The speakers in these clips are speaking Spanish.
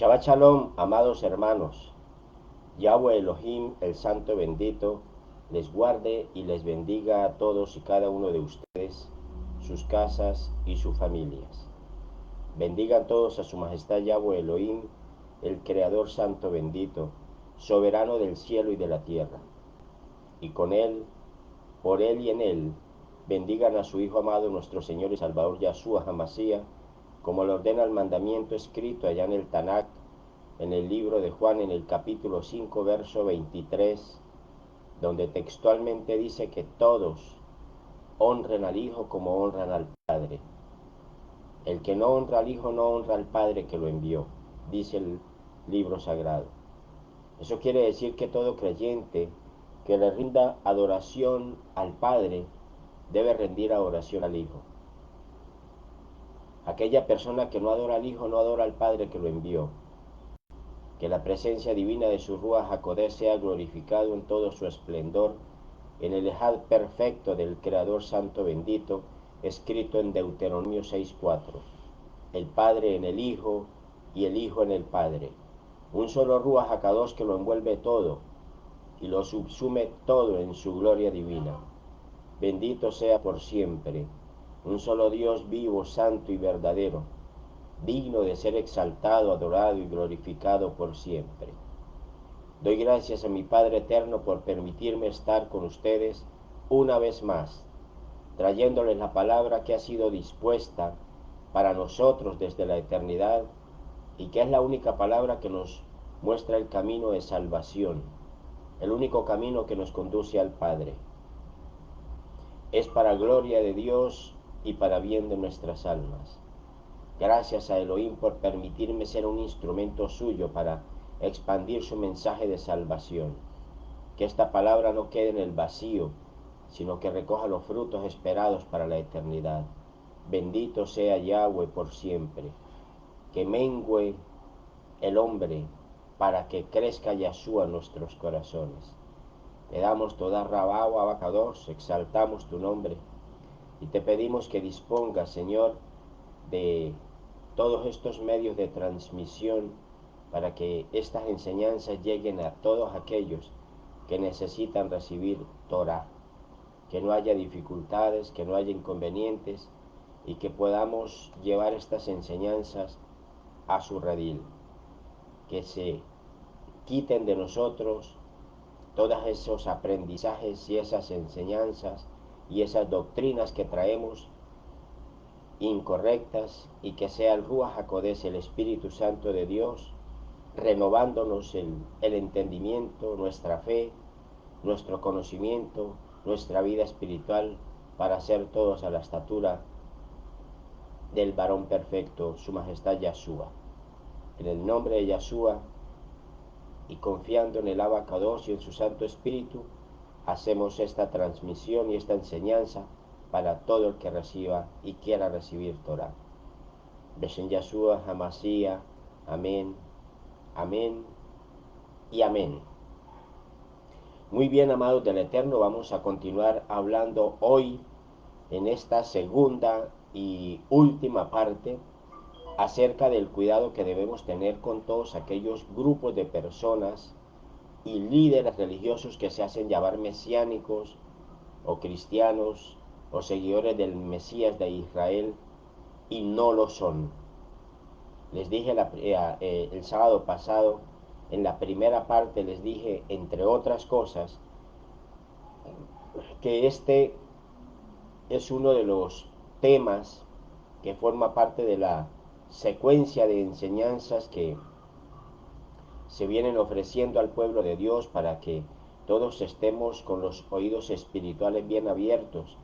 Shabbat Shalom, amados hermanos. Yahweh Elohim, el Santo Bendito, les guarde y les bendiga a todos y cada uno de ustedes, sus casas y sus familias. Bendigan todos a su majestad Yahweh Elohim, el Creador Santo Bendito, soberano del cielo y de la tierra. Y con él, por él y en él, bendigan a su Hijo amado, nuestro Señor y Salvador Yahshua Hamashiach, como le ordena el mandamiento escrito allá en el Tanakh, en el libro de Juan, en el capítulo 5, verso 23, donde textualmente dice que todos honren al Hijo como honran al Padre. El que no honra al Hijo no honra al Padre que lo envió, dice el libro sagrado. Eso quiere decir que todo creyente que le rinda adoración al Padre debe rendir adoración al Hijo. Aquella persona que no adora al Hijo no adora al Padre que lo envió. Que la presencia divina de su Ruach HaKodesh sea glorificado en todo su esplendor, en el Ejad perfecto del Creador Santo Bendito, escrito en Deuteronomio 6:4. El Padre en el Hijo y el Hijo en el Padre. Un solo Ruach HaKadosh que lo envuelve todo y lo subsume todo en su gloria divina. Bendito sea por siempre. Un solo Dios vivo, santo y verdadero, digno de ser exaltado, adorado y glorificado por siempre. Doy gracias a mi Padre Eterno por permitirme estar con ustedes una vez más, trayéndoles la palabra que ha sido dispuesta para nosotros desde la eternidad y que es la única palabra que nos muestra el camino de salvación, el único camino que nos conduce al Padre. Es para gloria de Dios y para bien de nuestras almas. Gracias a Elohim por permitirme ser un instrumento suyo para expandir su mensaje de salvación. Que esta palabra no quede en el vacío, sino que recoja los frutos esperados para la eternidad. Bendito sea Yahweh por siempre. Que mengüe el hombre para que crezca Yahshua en nuestros corazones. Te damos toda Rabao, Abacados, exaltamos tu nombre y te pedimos que dispongas, Señor, de todos estos medios de transmisión para que estas enseñanzas lleguen a todos aquellos que necesitan recibir Torah, que no haya dificultades, que no haya inconvenientes y que podamos llevar estas enseñanzas a su redil, que se quiten de nosotros todos esos aprendizajes y esas enseñanzas y esas doctrinas que traemos incorrectas y que sea el Ruach HaKodesh, el Espíritu Santo de Dios, renovándonos el entendimiento, nuestra fe, nuestro conocimiento, nuestra vida espiritual, para ser todos a la estatura del varón perfecto, su majestad Yahshua. En el nombre de Yahshua y confiando en el Abacados y en su Santo Espíritu, hacemos esta transmisión y esta enseñanza para todo el que reciba y quiera recibir Torah. Beshen Yahshua Hamashiach, amén, amén y amén. Muy bien, amados del Eterno, vamos a continuar hablando hoy en esta segunda y última parte acerca del cuidado que debemos tener con todos aquellos grupos de personas y líderes religiosos que se hacen llamar mesiánicos o cristianos o seguidores del Mesías de Israel y no lo son. Les dije el sábado pasado, en la primera parte les dije, entre otras cosas, que este es uno de los temas que forma parte de la secuencia de enseñanzas que se vienen ofreciendo al pueblo de Dios para que todos estemos con los oídos espirituales bien abiertos,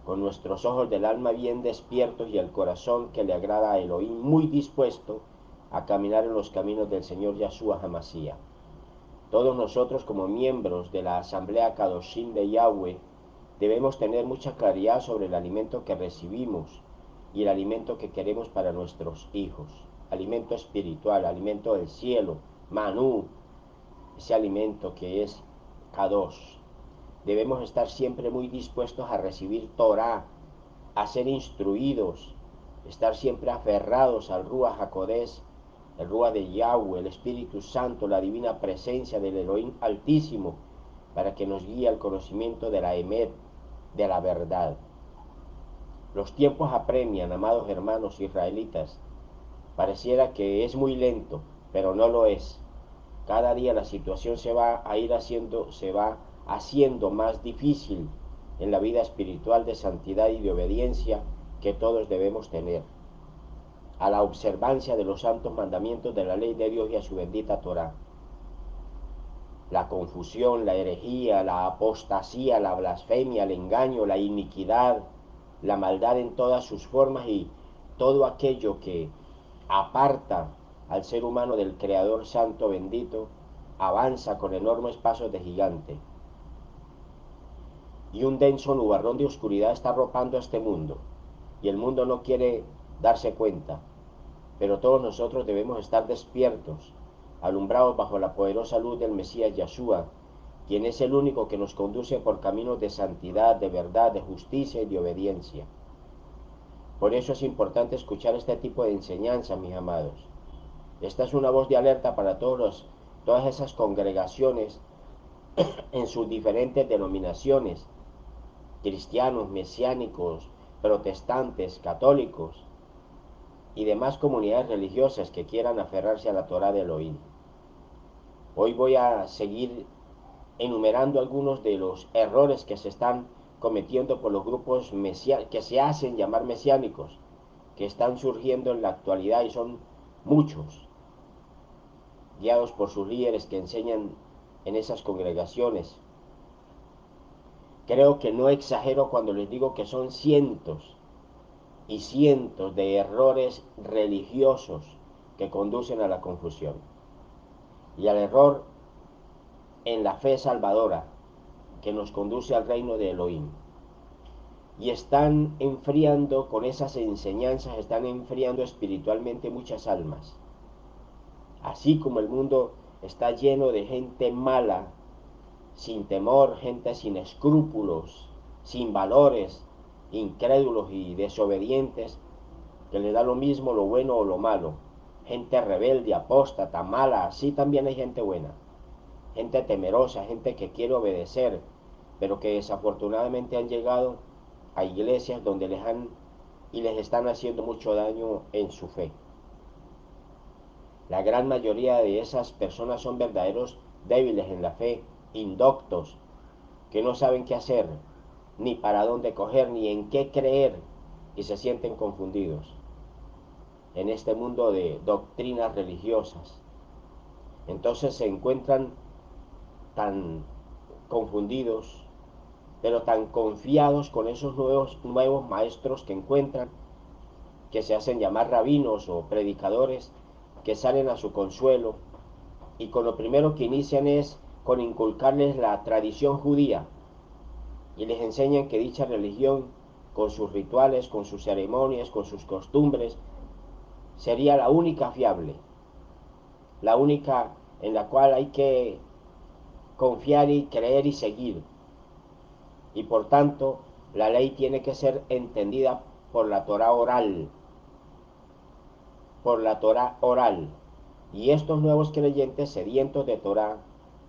con nuestros ojos del alma bien despiertos y el corazón que le agrada a Elohim muy dispuesto a caminar en los caminos del Señor Yahshua Hamashiach. Todos nosotros como miembros de la Asamblea Kadoshim de Yahweh debemos tener mucha claridad sobre el alimento que recibimos y el alimento que queremos para nuestros hijos. Alimento espiritual, alimento del cielo, Manú, ese alimento que es Kadosh. Debemos estar siempre muy dispuestos a recibir Torah, a ser instruidos, estar siempre aferrados al Ruach HaKodesh el Ruach de Yahweh, el Espíritu Santo, la divina presencia del Elohim Altísimo, para que nos guíe al conocimiento de la Emet, de la verdad. Los tiempos apremian, amados hermanos israelitas. Pareciera que es muy lento, pero no lo es. Cada día la situación se va haciendo más difícil en la vida espiritual de santidad y de obediencia que todos debemos tener a la observancia de los santos mandamientos de la ley de Dios y a su bendita Torá. La confusión, la herejía, la apostasía, la blasfemia, el engaño, la iniquidad, la maldad en todas sus formas y todo aquello que aparta al ser humano del Creador Santo bendito, avanza con enormes pasos de gigante. Y un denso nubarrón de oscuridad está arropando a este mundo, y el mundo no quiere darse cuenta, pero todos nosotros debemos estar despiertos, alumbrados bajo la poderosa luz del Mesías Yahshua, quien es el único que nos conduce por caminos de santidad, de verdad, de justicia y de obediencia. Por eso es importante escuchar este tipo de enseñanza, mis amados. Esta es una voz de alerta para todas esas congregaciones en sus diferentes denominaciones, cristianos, mesiánicos, protestantes, católicos y demás comunidades religiosas que quieran aferrarse a la Torá de Elohim. Hoy voy a seguir enumerando algunos de los errores que se están cometiendo por los grupos que se hacen llamar mesiánicos, que están surgiendo en la actualidad y son muchos, guiados por sus líderes que enseñan en esas congregaciones. Creo que no exagero cuando les digo que son cientos y cientos de errores religiosos que conducen a la confusión y al error en la fe salvadora que nos conduce al reino de Elohim. Y están enfriando con esas enseñanzas, están enfriando espiritualmente muchas almas. Así como el mundo está lleno de gente mala, sin temor, gente sin escrúpulos, sin valores, incrédulos y desobedientes, que le da lo mismo lo bueno o lo malo. Gente rebelde, apóstata, mala, así también hay gente buena. Gente temerosa, gente que quiere obedecer, pero que desafortunadamente han llegado a iglesias donde les están haciendo mucho daño en su fe. La gran mayoría de esas personas son verdaderos débiles en la fe, indoctos, que no saben qué hacer, ni para dónde coger, ni en qué creer, y se sienten confundidos en este mundo de doctrinas religiosas. Entonces se encuentran tan confundidos, pero tan confiados con esos nuevos maestros que encuentran, que se hacen llamar rabinos o predicadores, que salen a su consuelo y con lo primero que inician es con inculcarles la tradición judía y les enseñan que dicha religión, con sus rituales, con sus ceremonias, con sus costumbres, sería la única fiable, la única en la cual hay que confiar y creer y seguir. Y por tanto, la ley tiene que ser entendida por la Torá oral, por la Torá oral. Y estos nuevos creyentes sedientos de Torá,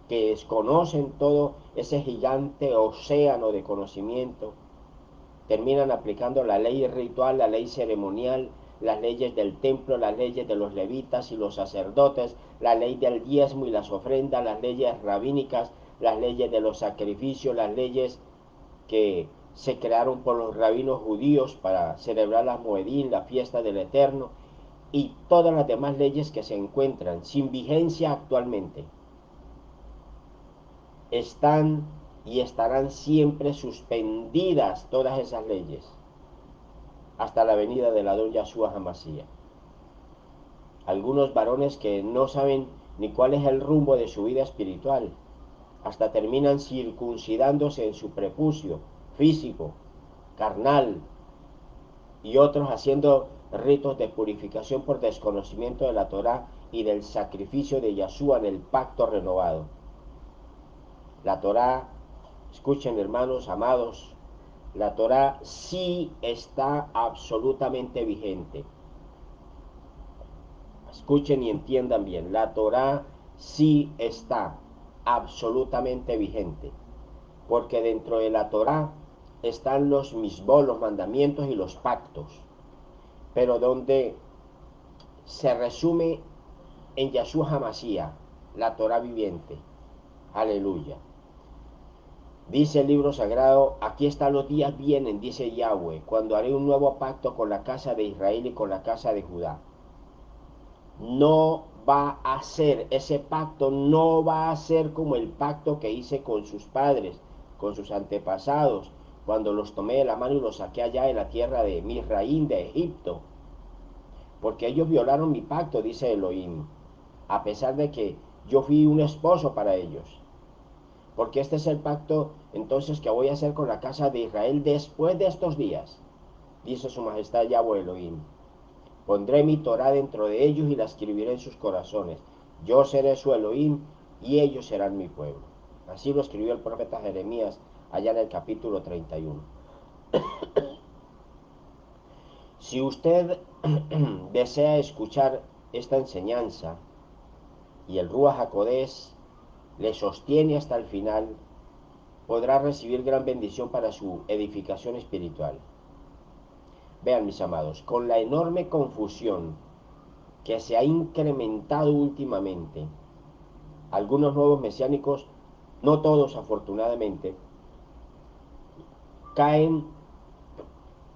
que desconocen todo ese gigante océano de conocimiento, terminan aplicando la ley ritual, la ley ceremonial, las leyes del templo, las leyes de los levitas y los sacerdotes, la ley del diezmo y las ofrendas, las leyes rabínicas, las leyes de los sacrificios, las leyes que se crearon por los rabinos judíos para celebrar la Moedín, la fiesta del Eterno, y todas las demás leyes que se encuentran sin vigencia actualmente. Están y estarán siempre suspendidas todas esas leyes hasta la venida del Adón Yahshua Hamashiach. Algunos varones que no saben ni cuál es el rumbo de su vida espiritual, hasta terminan circuncidándose en su prepucio físico, carnal, y otros haciendo ritos de purificación por desconocimiento de la Torá y del sacrificio de Yahshua en el pacto renovado. La Torá, escuchen hermanos amados, la Torá sí está absolutamente vigente. Escuchen y entiendan bien, la Torá sí está absolutamente vigente, porque dentro de la Torá están los misbos, los mandamientos y los pactos, pero donde se resume en Yahshua HaMashiach, la Torá viviente. Aleluya. Dice el libro sagrado, aquí están los días vienen, dice Yahweh, cuando haré un nuevo pacto con la casa de Israel y con la casa de Judá. No va a ser, ese pacto no va a ser como el pacto que hice con sus padres, con sus antepasados, cuando los tomé de la mano y los saqué allá en la tierra de Misraín, de Egipto. Porque ellos violaron mi pacto, dice Elohim, a pesar de que yo fui un esposo para ellos. Porque este es el pacto entonces que voy a hacer con la casa de Israel después de estos días, dice su majestad Yahweh Elohim. Pondré mi Torah dentro de ellos y la escribiré en sus corazones. Yo seré su Elohim y ellos serán mi pueblo. Así lo escribió el profeta Jeremías allá en el capítulo 31. Si usted desea escuchar esta enseñanza y el Ruach HaKodesh le sostiene hasta el final, podrá recibir gran bendición para su edificación espiritual. Vean, mis amados, con la enorme confusión que se ha incrementado últimamente, algunos nuevos mesiánicos, no todos afortunadamente, caen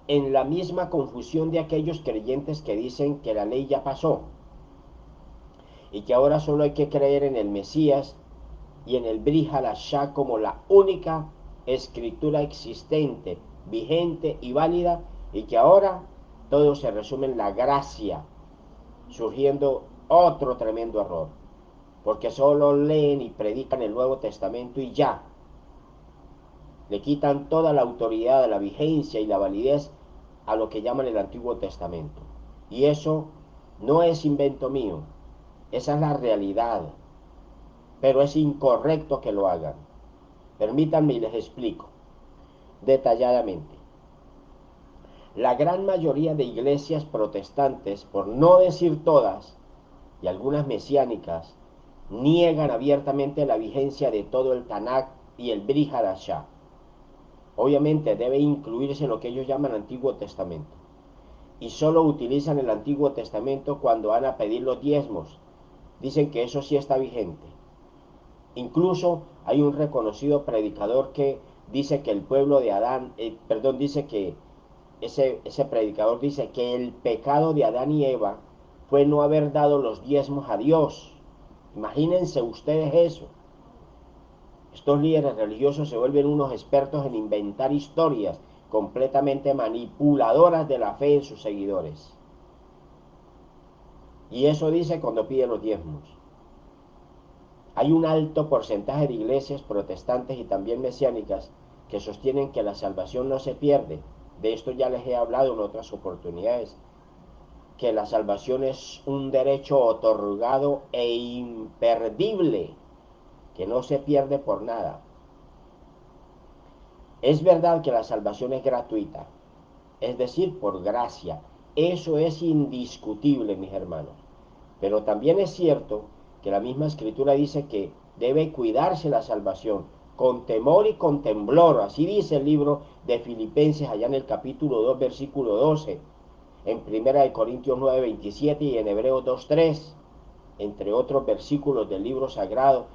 en la misma confusión de aquellos creyentes que dicen que la ley ya pasó y que ahora solo hay que creer en el Mesías y en el Brit Hadashah como la única escritura existente, vigente y válida, y que ahora todo se resume en la gracia, surgiendo otro tremendo error, porque solo leen y predican el Nuevo Testamento y ya, le quitan toda la autoridad, la vigencia y la validez a lo que llaman el Antiguo Testamento. Y eso no es invento mío, esa es la realidad, pero es incorrecto que lo hagan. Permítanme y les explico detalladamente. La gran mayoría de iglesias protestantes, por no decir todas, y algunas mesiánicas, niegan abiertamente la vigencia de todo el Tanakh y el Brit Hadashah. Obviamente debe incluirse lo que ellos llaman Antiguo Testamento. Y solo utilizan el Antiguo Testamento cuando van a pedir los diezmos. Dicen que eso sí está vigente. Incluso hay un reconocido predicador que dice que el pueblo de Adán, dice que ese predicador dice que el pecado de Adán y Eva fue no haber dado los diezmos a Dios. Imagínense ustedes eso. Estos líderes religiosos se vuelven unos expertos en inventar historias completamente manipuladoras de la fe en sus seguidores. Y eso dice cuando pide los diezmos. Hay un alto porcentaje de iglesias protestantes y también mesiánicas que sostienen que la salvación no se pierde. De esto ya les he hablado en otras oportunidades, que la salvación es un derecho otorgado e imperdible, que no se pierde por nada. Es verdad que la salvación es gratuita, es decir, por gracia. Eso es indiscutible, mis hermanos. Pero también es cierto que la misma Escritura dice que debe cuidarse la salvación con temor y con temblor. Así dice el libro de Filipenses allá en el capítulo 2, versículo 12, en 1 Corintios 9, 27 y en Hebreos 2, 3, entre otros versículos del libro sagrado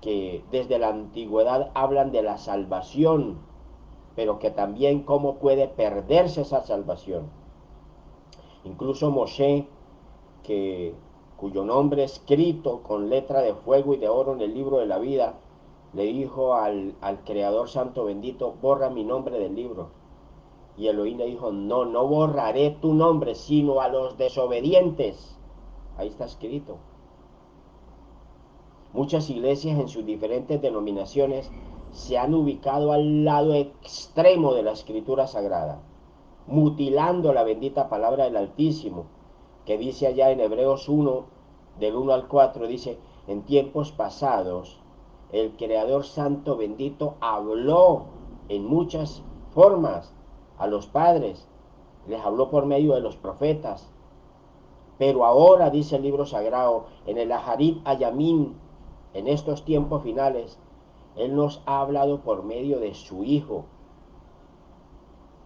que desde la antigüedad hablan de la salvación, pero que también cómo puede perderse esa salvación. Incluso Moshe, cuyo nombre escrito con letra de fuego y de oro en el libro de la vida, le dijo al Creador Santo Bendito, borra mi nombre del libro. Y Elohim le dijo, no, no borraré tu nombre, sino a los desobedientes. Ahí está escrito. Muchas iglesias en sus diferentes denominaciones se han ubicado al lado extremo de la Escritura Sagrada, mutilando la bendita palabra del Altísimo, que dice allá en Hebreos 1, del 1 al 4, dice, en tiempos pasados, el Creador Santo Bendito habló en muchas formas a los padres, les habló por medio de los profetas, Pero ahora, dice el libro sagrado, en el Aharit Ayamim, en estos tiempos finales, Él nos ha hablado por medio de su Hijo,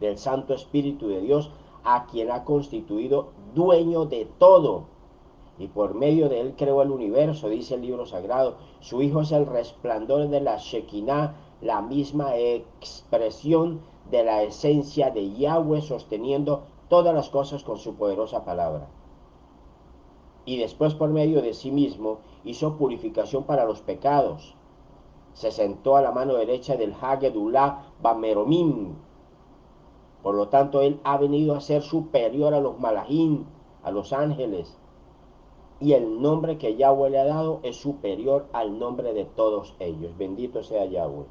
del Santo Espíritu de Dios, a quien ha constituido dueño de todo. Y por medio de Él creó el universo, dice el libro sagrado. Su Hijo es el resplandor de la Shekinah, la misma expresión de la esencia de Yahweh, sosteniendo todas las cosas con su poderosa palabra. Y después, por medio de sí mismo, hizo purificación para los pecados. Se sentó a la mano derecha del Hagedullah Bameromim. Por lo tanto, Él ha venido a ser superior a los malajim, a los ángeles. Y el nombre que Yahweh le ha dado es superior al nombre de todos ellos. Bendito sea Yahweh.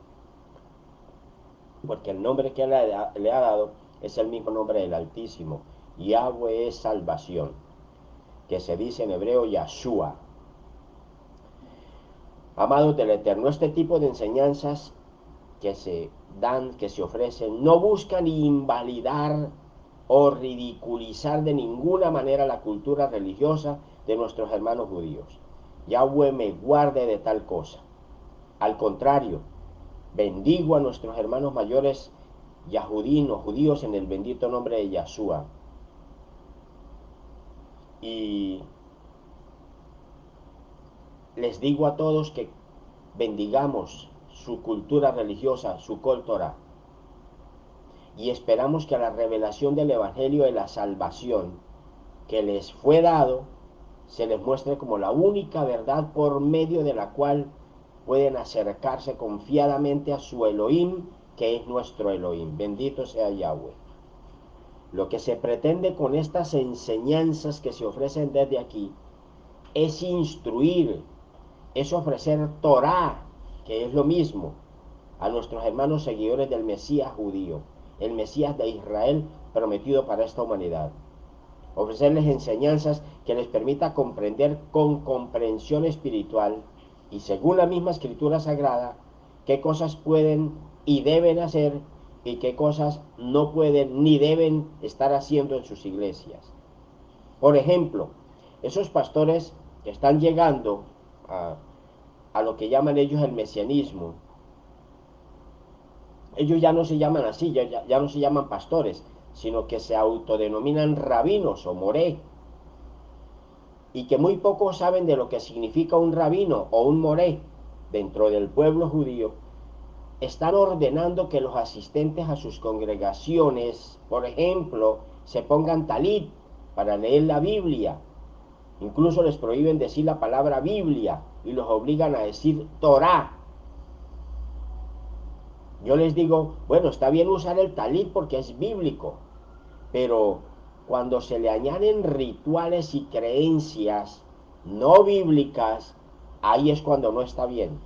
Porque el nombre que Él le ha dado es el mismo nombre del Altísimo. Yahweh es salvación, que se dice en hebreo Yahshua. Amados del Eterno, este tipo de enseñanzas que se dan, que se ofrecen, no buscan invalidar o ridiculizar de ninguna manera la cultura religiosa de nuestros hermanos judíos. Yahweh me guarde de tal cosa. Al contrario, bendigo a nuestros hermanos mayores yahudinos, judíos, en el bendito nombre de Yahshua. Y les digo a todos que bendigamos su cultura religiosa, su Kol Torah. Y esperamos que a la revelación del Evangelio de la salvación que les fue dado se les muestre como la única verdad por medio de la cual pueden acercarse confiadamente a su Elohim, que es nuestro Elohim. Bendito sea Yahweh. Lo que se pretende con estas enseñanzas que se ofrecen desde aquí es instruir, es ofrecer Torah, que es lo mismo, a nuestros hermanos seguidores del Mesías judío, el Mesías de Israel prometido para esta humanidad. Ofrecerles enseñanzas que les permita comprender con comprensión espiritual y según la misma escritura sagrada qué cosas pueden y deben hacer y qué cosas no pueden ni deben estar haciendo en sus iglesias. Por ejemplo, esos pastores que están llegando a lo que llaman ellos el mesianismo, ellos ya no se llaman así, ya no se llaman pastores, sino que se autodenominan rabinos o moré, y que muy pocos saben de lo que significa un rabino o un moré dentro del pueblo judío, están ordenando que los asistentes a sus congregaciones, por ejemplo, se pongan talit para leer la Biblia. Incluso les prohíben decir la palabra Biblia y los obligan a decir Torah. Yo les digo, bueno, está bien usar el talit porque es bíblico, pero cuando se le añaden rituales y creencias no bíblicas, ahí es cuando no está bien.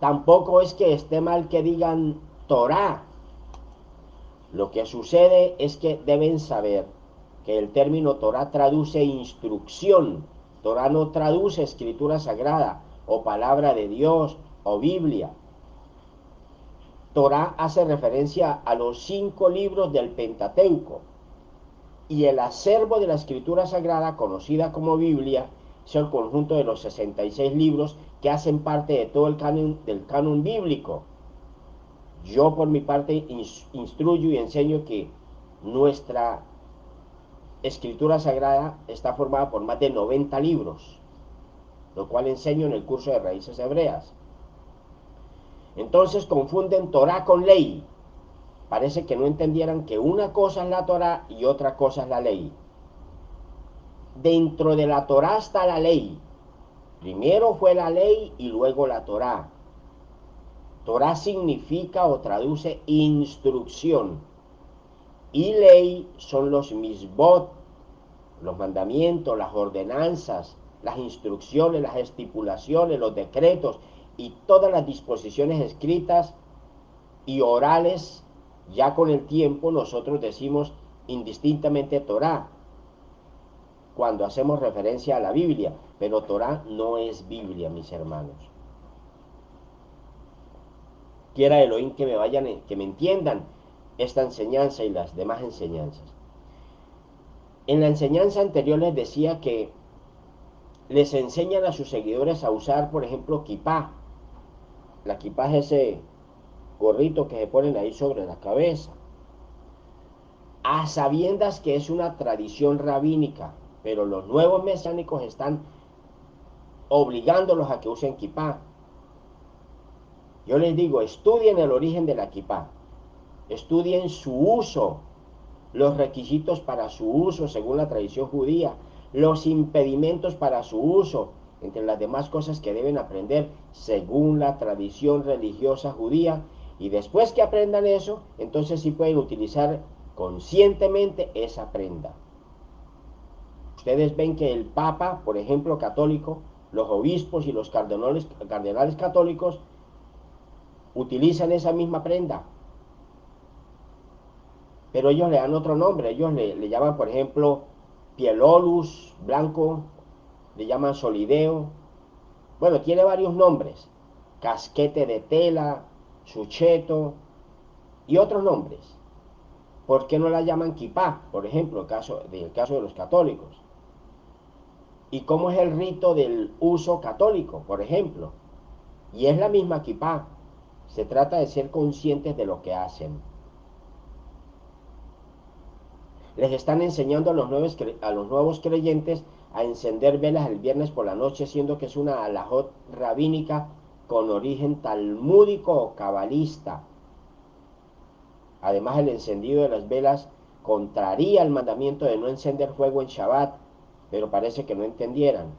Tampoco es que esté mal que digan Torah. Lo que sucede es que deben saber que el término Torah traduce instrucción. Torah no traduce escritura sagrada o palabra de Dios o Biblia. Torah hace referencia a los 5 libros del Pentateuco, y el acervo de la escritura sagrada, conocida como Biblia, es el conjunto de los 66 libros que hacen parte de todo el canon bíblico. Yo por mi parte instruyo y enseño que nuestra escritura sagrada está formada por más de 90 libros, lo cual enseño en el curso de Raíces Hebreas. Entonces confunden Torah con ley. Parece que no entendieran que una cosa es la Torah y otra cosa es la ley. Dentro de la Torah está la ley. Primero fue la ley y luego la Torah. Torah significa o traduce instrucción. Y ley son los misbot, los mandamientos, las ordenanzas, las instrucciones, las estipulaciones, los decretos y todas las disposiciones escritas y orales. Ya con el tiempo nosotros decimos indistintamente Torah cuando hacemos referencia a la Biblia, pero Torah no es Biblia, mis hermanos. Quiera Elohim que me que me entiendan esta enseñanza y las demás enseñanzas. En la enseñanza anterior les decía que les enseñan a sus seguidores a usar, por ejemplo, kipá. La kipá es ese gorrito que se ponen ahí sobre la cabeza, a sabiendas que es una tradición rabínica, pero los nuevos mesiánicos están obligándolos a que usen kipá. Yo les digo, estudien el origen de la kipá, estudien su uso, los requisitos para su uso según la tradición judía, los impedimentos para su uso, entre las demás cosas que deben aprender según la tradición religiosa judía. Y después que aprendan eso, entonces sí pueden utilizar conscientemente esa prenda. Ustedes ven que el Papa, por ejemplo, católico, los obispos y los cardenales católicos utilizan esa misma prenda, pero ellos le dan otro nombre. Ellos le llaman, por ejemplo, pielolus, blanco, le llaman solideo. Bueno, tiene varios nombres: casquete de tela, sucheto y otros nombres. ¿Por qué no la llaman kipá, por ejemplo, el caso de los católicos? ¿Y cómo es el rito del uso católico, por ejemplo? Y es la misma kipá. Se trata de ser conscientes de lo que hacen. Les están enseñando a los nuevos creyentes a encender velas el viernes por la noche, siendo que es una alajot rabínica con origen talmúdico o cabalista. Además, el encendido de las velas contraría el mandamiento de no encender fuego en Shabbat, pero parece que no entendieran.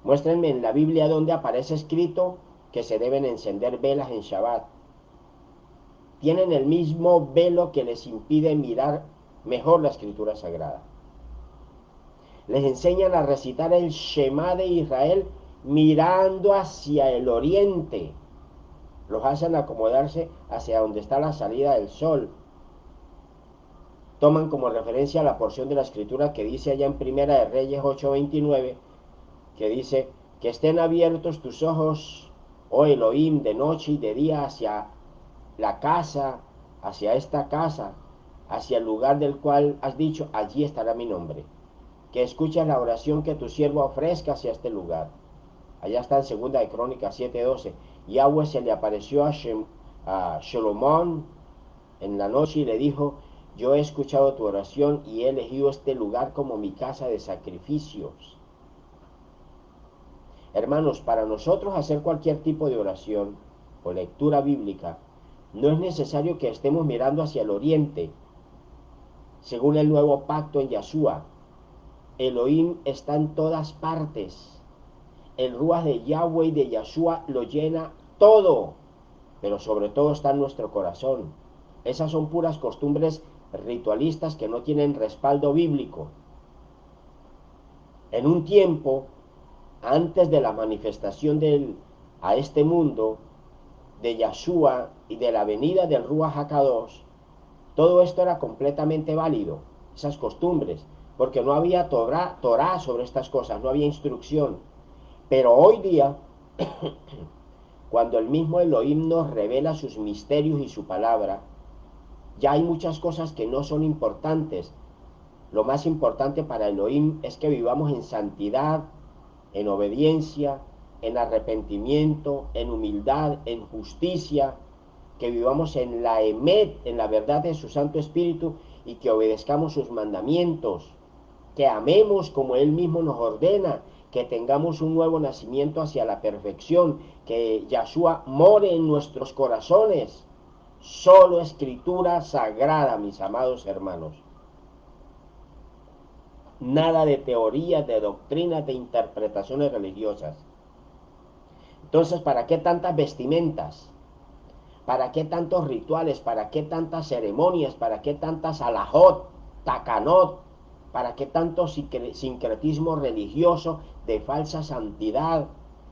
Muéstrenme en la Biblia donde aparece escrito que se deben encender velas en Shabbat. Tienen el mismo velo que les impide mirar mejor la escritura sagrada. Les enseñan a recitar el Shema de Israel mirando hacia el oriente. Los hacen acomodarse hacia donde está la salida del sol. Toman como referencia la porción de la escritura que dice allá en Primera de Reyes 8:29, que dice: que estén abiertos tus ojos, oh Elohim, de noche y de día hacia la casa, hacia esta casa, hacia el lugar del cual has dicho, allí estará mi nombre. Que escuches la oración que tu siervo ofrezca hacia este lugar. Allá está en segunda de Crónicas 7:12. Yahweh se le apareció a Shalomón en la noche y le dijo: yo he escuchado tu oración y he elegido este lugar como mi casa de sacrificios. Hermanos, para nosotros hacer cualquier tipo de oración o lectura bíblica, no es necesario que estemos mirando hacia el oriente. Según el nuevo pacto en Yahshua, Elohim está en todas partes. El Ruach de Yahweh y de Yahshua lo llena todo, pero sobre todo está en nuestro corazón. Esas son puras costumbres ritualistas que no tienen respaldo bíblico. En un tiempo, antes de la manifestación a este mundo, de Yahshua y de la venida del Ruach HaKadosh, todo esto era completamente válido, esas costumbres, porque no había Torah sobre estas cosas, no había instrucción. Pero hoy día, cuando el mismo Elohim nos revela sus misterios y su palabra, ya hay muchas cosas que no son importantes. Lo más importante para Elohim es que vivamos en santidad, en obediencia, en arrepentimiento, en humildad, en justicia, que vivamos en la emet, en la verdad de su Santo Espíritu, y que obedezcamos sus mandamientos, que amemos como Él mismo nos ordena, que tengamos un nuevo nacimiento hacia la perfección, que Yahshua more en nuestros corazones. Solo escritura sagrada, mis amados hermanos. Nada de teorías, de doctrinas, de interpretaciones religiosas. Entonces, ¿para qué tantas vestimentas? ¿Para qué tantos rituales? ¿Para qué tantas ceremonias? ¿Para qué tantas alajot, takanot? ¿Para qué tanto sincretismo religioso de falsa santidad?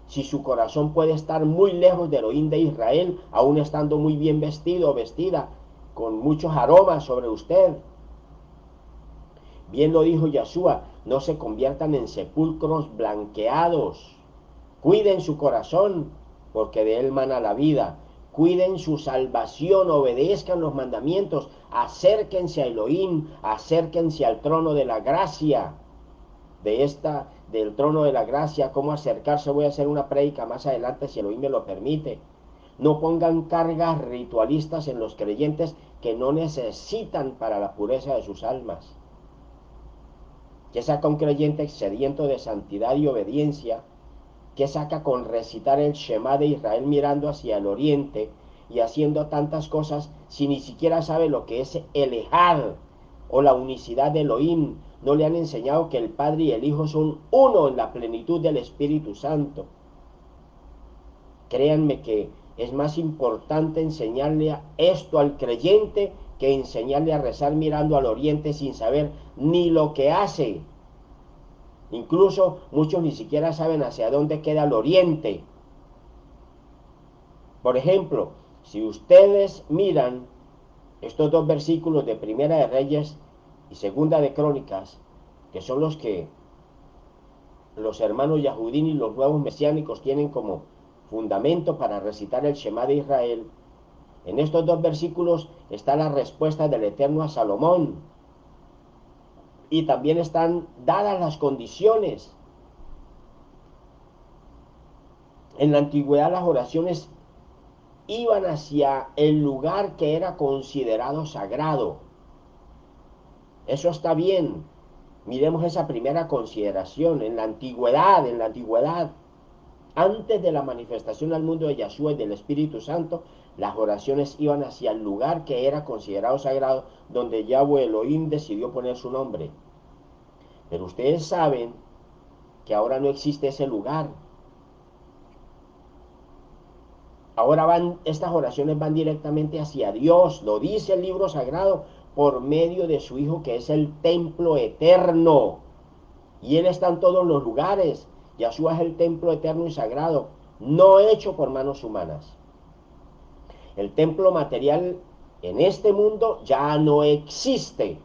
Si su corazón puede estar muy lejos del Elohim de Israel, aún estando muy bien vestido o vestida, con muchos aromas sobre usted. Bien lo dijo Yahshua: no se conviertan en sepulcros blanqueados. Cuiden su corazón, porque de él mana la vida. cuiden su salvación, obedezcan los mandamientos, acérquense a Elohim, acérquense al trono de la gracia. Del trono de la gracia, cómo acercarse, voy a hacer una prédica más adelante si Elohim me lo permite. No pongan cargas ritualistas en los creyentes que no necesitan para la pureza de sus almas. ¿Qué saca un creyente sediento de santidad y obediencia? ¿Qué saca con recitar el Shema de Israel mirando hacia el oriente y haciendo tantas cosas si ni siquiera sabe lo que es el Ejad o la unicidad de Elohim? No le han enseñado que el Padre y el Hijo son uno en la plenitud del Espíritu Santo. Créanme que es más importante enseñarle esto al creyente que enseñarle a rezar mirando al oriente sin saber ni lo que hace. Incluso muchos ni siquiera saben hacia dónde queda el oriente. Por ejemplo, si ustedes miran estos dos versículos de Primera de Reyes y Segunda de Crónicas, que son los que los hermanos Yahudín y los nuevos mesiánicos tienen como fundamento para recitar el Shema de Israel, en estos dos versículos está la respuesta del Eterno a Salomón. Y también están dadas las condiciones. En la antigüedad las oraciones iban hacia el lugar que era considerado sagrado. Eso está bien. Miremos esa primera consideración. En la antigüedad, antes de la manifestación al mundo de Yahshua y del Espíritu Santo, las oraciones iban hacia el lugar que era considerado sagrado, donde Yahweh Elohim decidió poner su nombre. Pero ustedes saben que ahora no existe ese lugar. Ahora estas oraciones van directamente hacia Dios, lo dice el libro sagrado, por medio de su Hijo, que es el templo eterno. Y Él está en todos los lugares. Yahshua es el templo eterno y sagrado, no hecho por manos humanas. El templo material en este mundo ya no existe.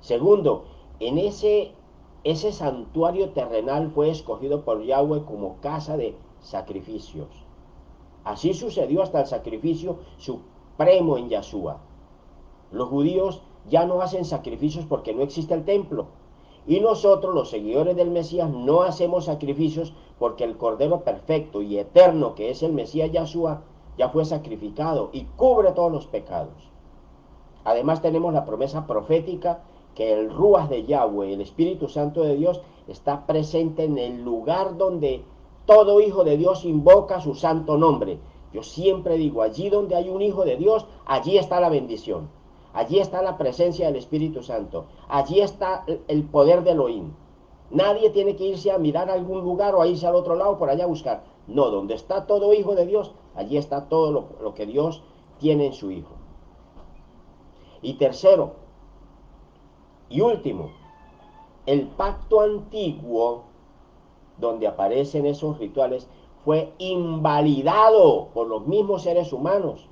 Segundo, en ese santuario terrenal fue escogido por Yahweh como casa de sacrificios. Así sucedió hasta el sacrificio supremo en Yahshua. Los judíos ya no hacen sacrificios porque no existe el templo. Y nosotros, los seguidores del Mesías, no hacemos sacrificios porque el Cordero perfecto y eterno, que es el Mesías Yahshua, ya fue sacrificado y cubre todos los pecados. Además tenemos la promesa profética que el Ruach de Yahweh, el Espíritu Santo de Dios, está presente en el lugar donde todo hijo de Dios invoca su santo nombre. Yo siempre digo, allí donde hay un hijo de Dios, allí está la bendición. Allí está la presencia del Espíritu Santo. Allí está el poder de Elohim. Nadie tiene que irse a mirar a algún lugar o a irse al otro lado por allá a buscar. No, donde está todo hijo de Dios, allí está todo lo que Dios tiene en su Hijo. Y tercero y último, el pacto antiguo, donde aparecen esos rituales, fue invalidado por los mismos seres humanos,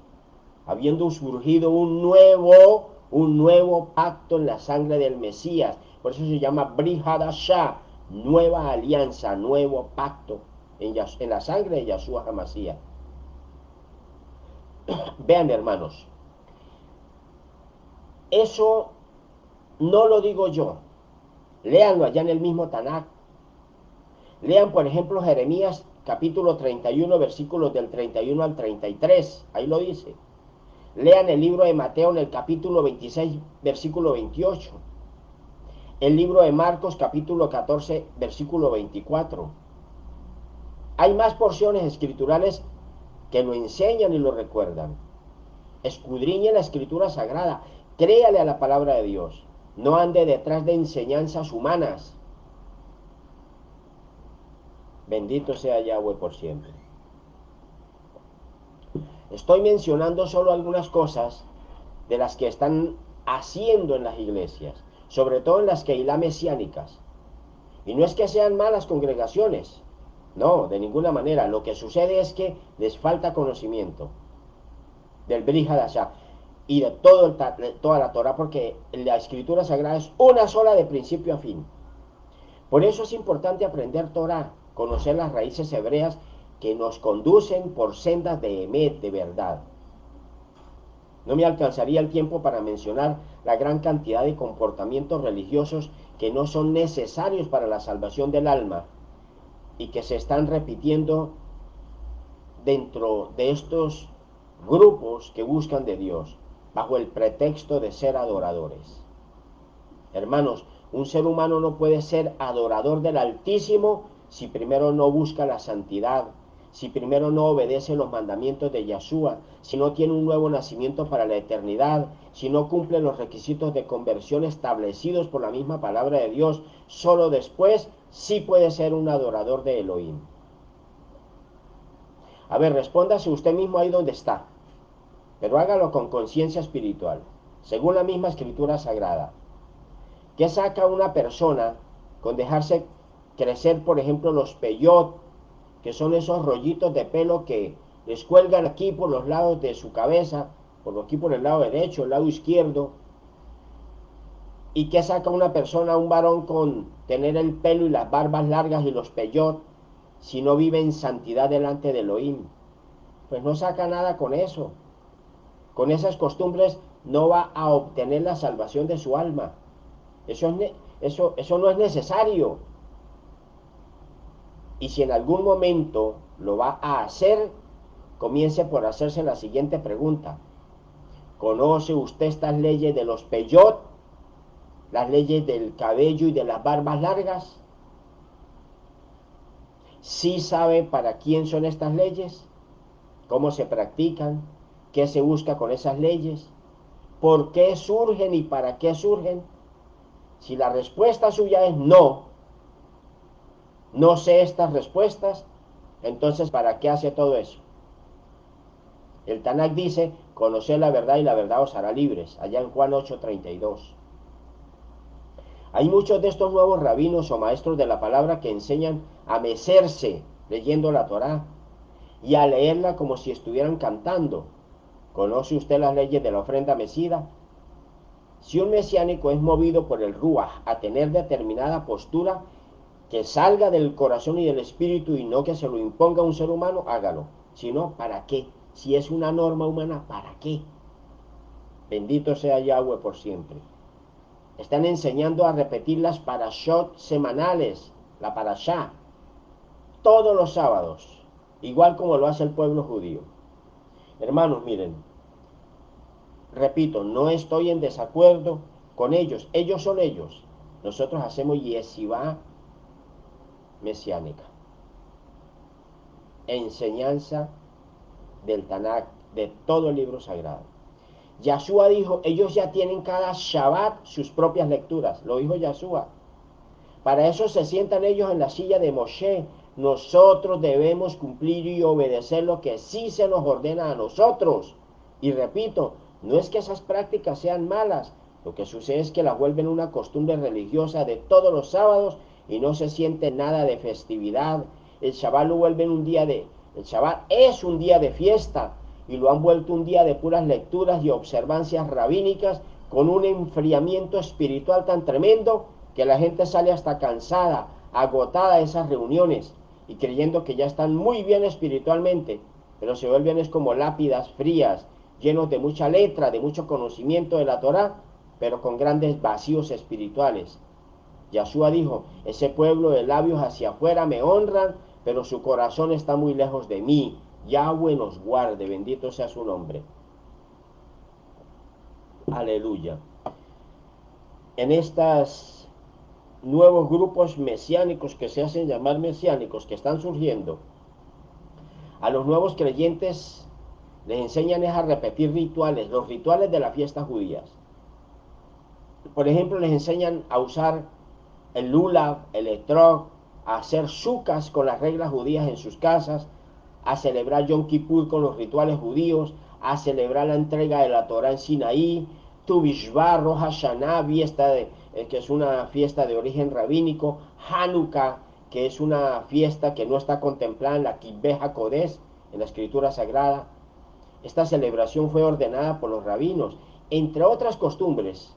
habiendo surgido un nuevo pacto en la sangre del Mesías. Por eso se llama Brit Hadashah, nueva alianza, nuevo pacto en la sangre de Yahshua HaMashiach. Vean, hermanos, eso no lo digo yo. Léanlo allá en el mismo Tanakh. Lean, por ejemplo, Jeremías capítulo 31, versículos del 31 al 33. Ahí lo dice. Lean el libro de Mateo en el capítulo 26, versículo 28. El libro de Marcos capítulo 14, versículo 24. Hay más porciones escriturales que lo enseñan y lo recuerdan. Escudriñe la escritura sagrada. Créale a la palabra de Dios. No ande detrás de enseñanzas humanas. Bendito sea Yahweh por siempre. Estoy mencionando solo algunas cosas de las que están haciendo en las iglesias, sobre todo en las Keilah mesiánicas. Y no es que sean malas congregaciones, no, de ninguna manera. Lo que sucede es que les falta conocimiento del Brit Hadashah y de toda la Torah, porque la escritura sagrada es una sola de principio a fin. Por eso es importante aprender Torah, conocer las raíces hebreas que nos conducen por sendas de emet, de verdad. No me alcanzaría el tiempo para mencionar la gran cantidad de comportamientos religiosos que no son necesarios para la salvación del alma y que se están repitiendo dentro de estos grupos que buscan de Dios, bajo el pretexto de ser adoradores. Hermanos, un ser humano no puede ser adorador del Altísimo si primero no busca la santidad, si primero no obedece los mandamientos de Yahshua, si no tiene un nuevo nacimiento para la eternidad, si no cumple los requisitos de conversión establecidos por la misma palabra de Dios. Solo después sí puede ser un adorador de Elohim. A ver, respóndase usted mismo ahí donde está, pero hágalo con conciencia espiritual, según la misma escritura sagrada. ¿Qué saca una persona con dejarse crecer, por ejemplo, los peyot, que son esos rollitos de pelo que les cuelgan aquí por los lados de su cabeza, por aquí por el lado derecho, el lado izquierdo? ¿Y qué saca una persona, un varón, con tener el pelo y las barbas largas y los peyot, si no vive en santidad delante de Elohim? Pues no saca nada con eso. Con esas costumbres no va a obtener la salvación de su alma. Eso no es necesario. Y si en algún momento lo va a hacer, comience por hacerse la siguiente pregunta. ¿Conoce usted estas leyes de los peyot? Las leyes del cabello y de las barbas largas. ¿Sí sabe para quién son estas leyes? ¿Cómo se practican? ¿Qué se busca con esas leyes? ¿Por qué surgen y para qué surgen? Si la respuesta suya es no, no sé estas respuestas, entonces ¿para qué hace todo eso? El Tanakh dice, conoced la verdad y la verdad os hará libres, allá en Juan 8:32. Hay muchos de estos nuevos rabinos o maestros de la palabra que enseñan a mecerse leyendo la Torá y a leerla como si estuvieran cantando. ¿Conoce usted las leyes de la ofrenda mecida? Si un mesiánico es movido por el Ruach a tener determinada postura, que salga del corazón y del espíritu y no que se lo imponga un ser humano, hágalo. Si no, ¿para qué? Si es una norma humana, ¿para qué? Bendito sea Yahweh por siempre. Están enseñando a repetir las parashot semanales, la parashá, todos los sábados, igual como lo hace el pueblo judío. Hermanos, miren, repito, no estoy en desacuerdo con ellos son ellos. Nosotros hacemos yesivá mesiánica, enseñanza del Tanakh, de todo el libro sagrado. Yahshua dijo, ellos ya tienen cada Shabbat sus propias lecturas, lo dijo Yahshua. Para eso se sientan ellos en la silla de Moshe. Nosotros debemos cumplir y obedecer lo que sí se nos ordena a nosotros. Y repito, no es que esas prácticas sean malas, lo que sucede es que las vuelven una costumbre religiosa de todos los sábados y no se siente nada de festividad. El Shabbat lo vuelven el Shabbat es un día de fiesta y lo han vuelto un día de puras lecturas y observancias rabínicas con un enfriamiento espiritual tan tremendo que la gente sale hasta cansada, agotada de esas reuniones y creyendo que ya están muy bien espiritualmente, pero se vuelven es como lápidas frías, llenos de mucha letra, de mucho conocimiento de la Torá, pero con grandes vacíos espirituales. Yahshua dijo, ese pueblo de labios hacia afuera me honran, pero su corazón está muy lejos de mí. Yahweh nos guarde, bendito sea su nombre. Aleluya. En estos nuevos grupos mesiánicos que se hacen llamar mesiánicos, que están surgiendo, a los nuevos creyentes les enseñan es a repetir rituales, los rituales de las fiestas judías. Por ejemplo, les enseñan a usar el lulav, el etrog, a hacer sucas con las reglas judías en sus casas, a celebrar Yom Kippur con los rituales judíos, a celebrar la entrega de la Torah en Sinaí, Tu Bishvah, Rosh Hashanah, que es una fiesta de origen rabínico, Hanukkah, que es una fiesta que no está contemplada en la Kibbeh HaKodesh, en la escritura sagrada. Esta celebración fue ordenada por los rabinos, entre otras costumbres.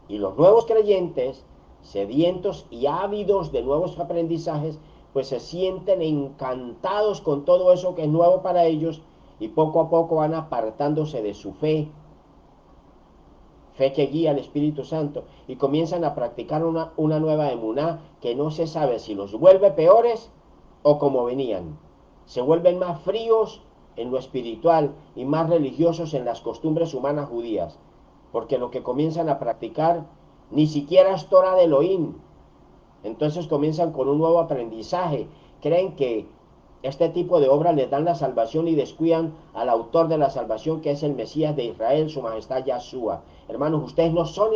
Y los nuevos creyentes, sedientos y ávidos de nuevos aprendizajes, pues se sienten encantados con todo eso que es nuevo para ellos y poco a poco van apartándose de su fe que guía al Espíritu Santo, y comienzan a practicar una nueva emuná que no se sabe si los vuelve peores o como venían. Se vuelven más fríos en lo espiritual y más religiosos en las costumbres humanas judías, porque lo que comienzan a practicar ni siquiera es Torah de Elohim. Entonces comienzan con un nuevo aprendizaje, creen que este tipo de obras les dan la salvación y descuidan al autor de la salvación, que es el Mesías de Israel, su majestad Yahshua. Hermanos, ustedes no son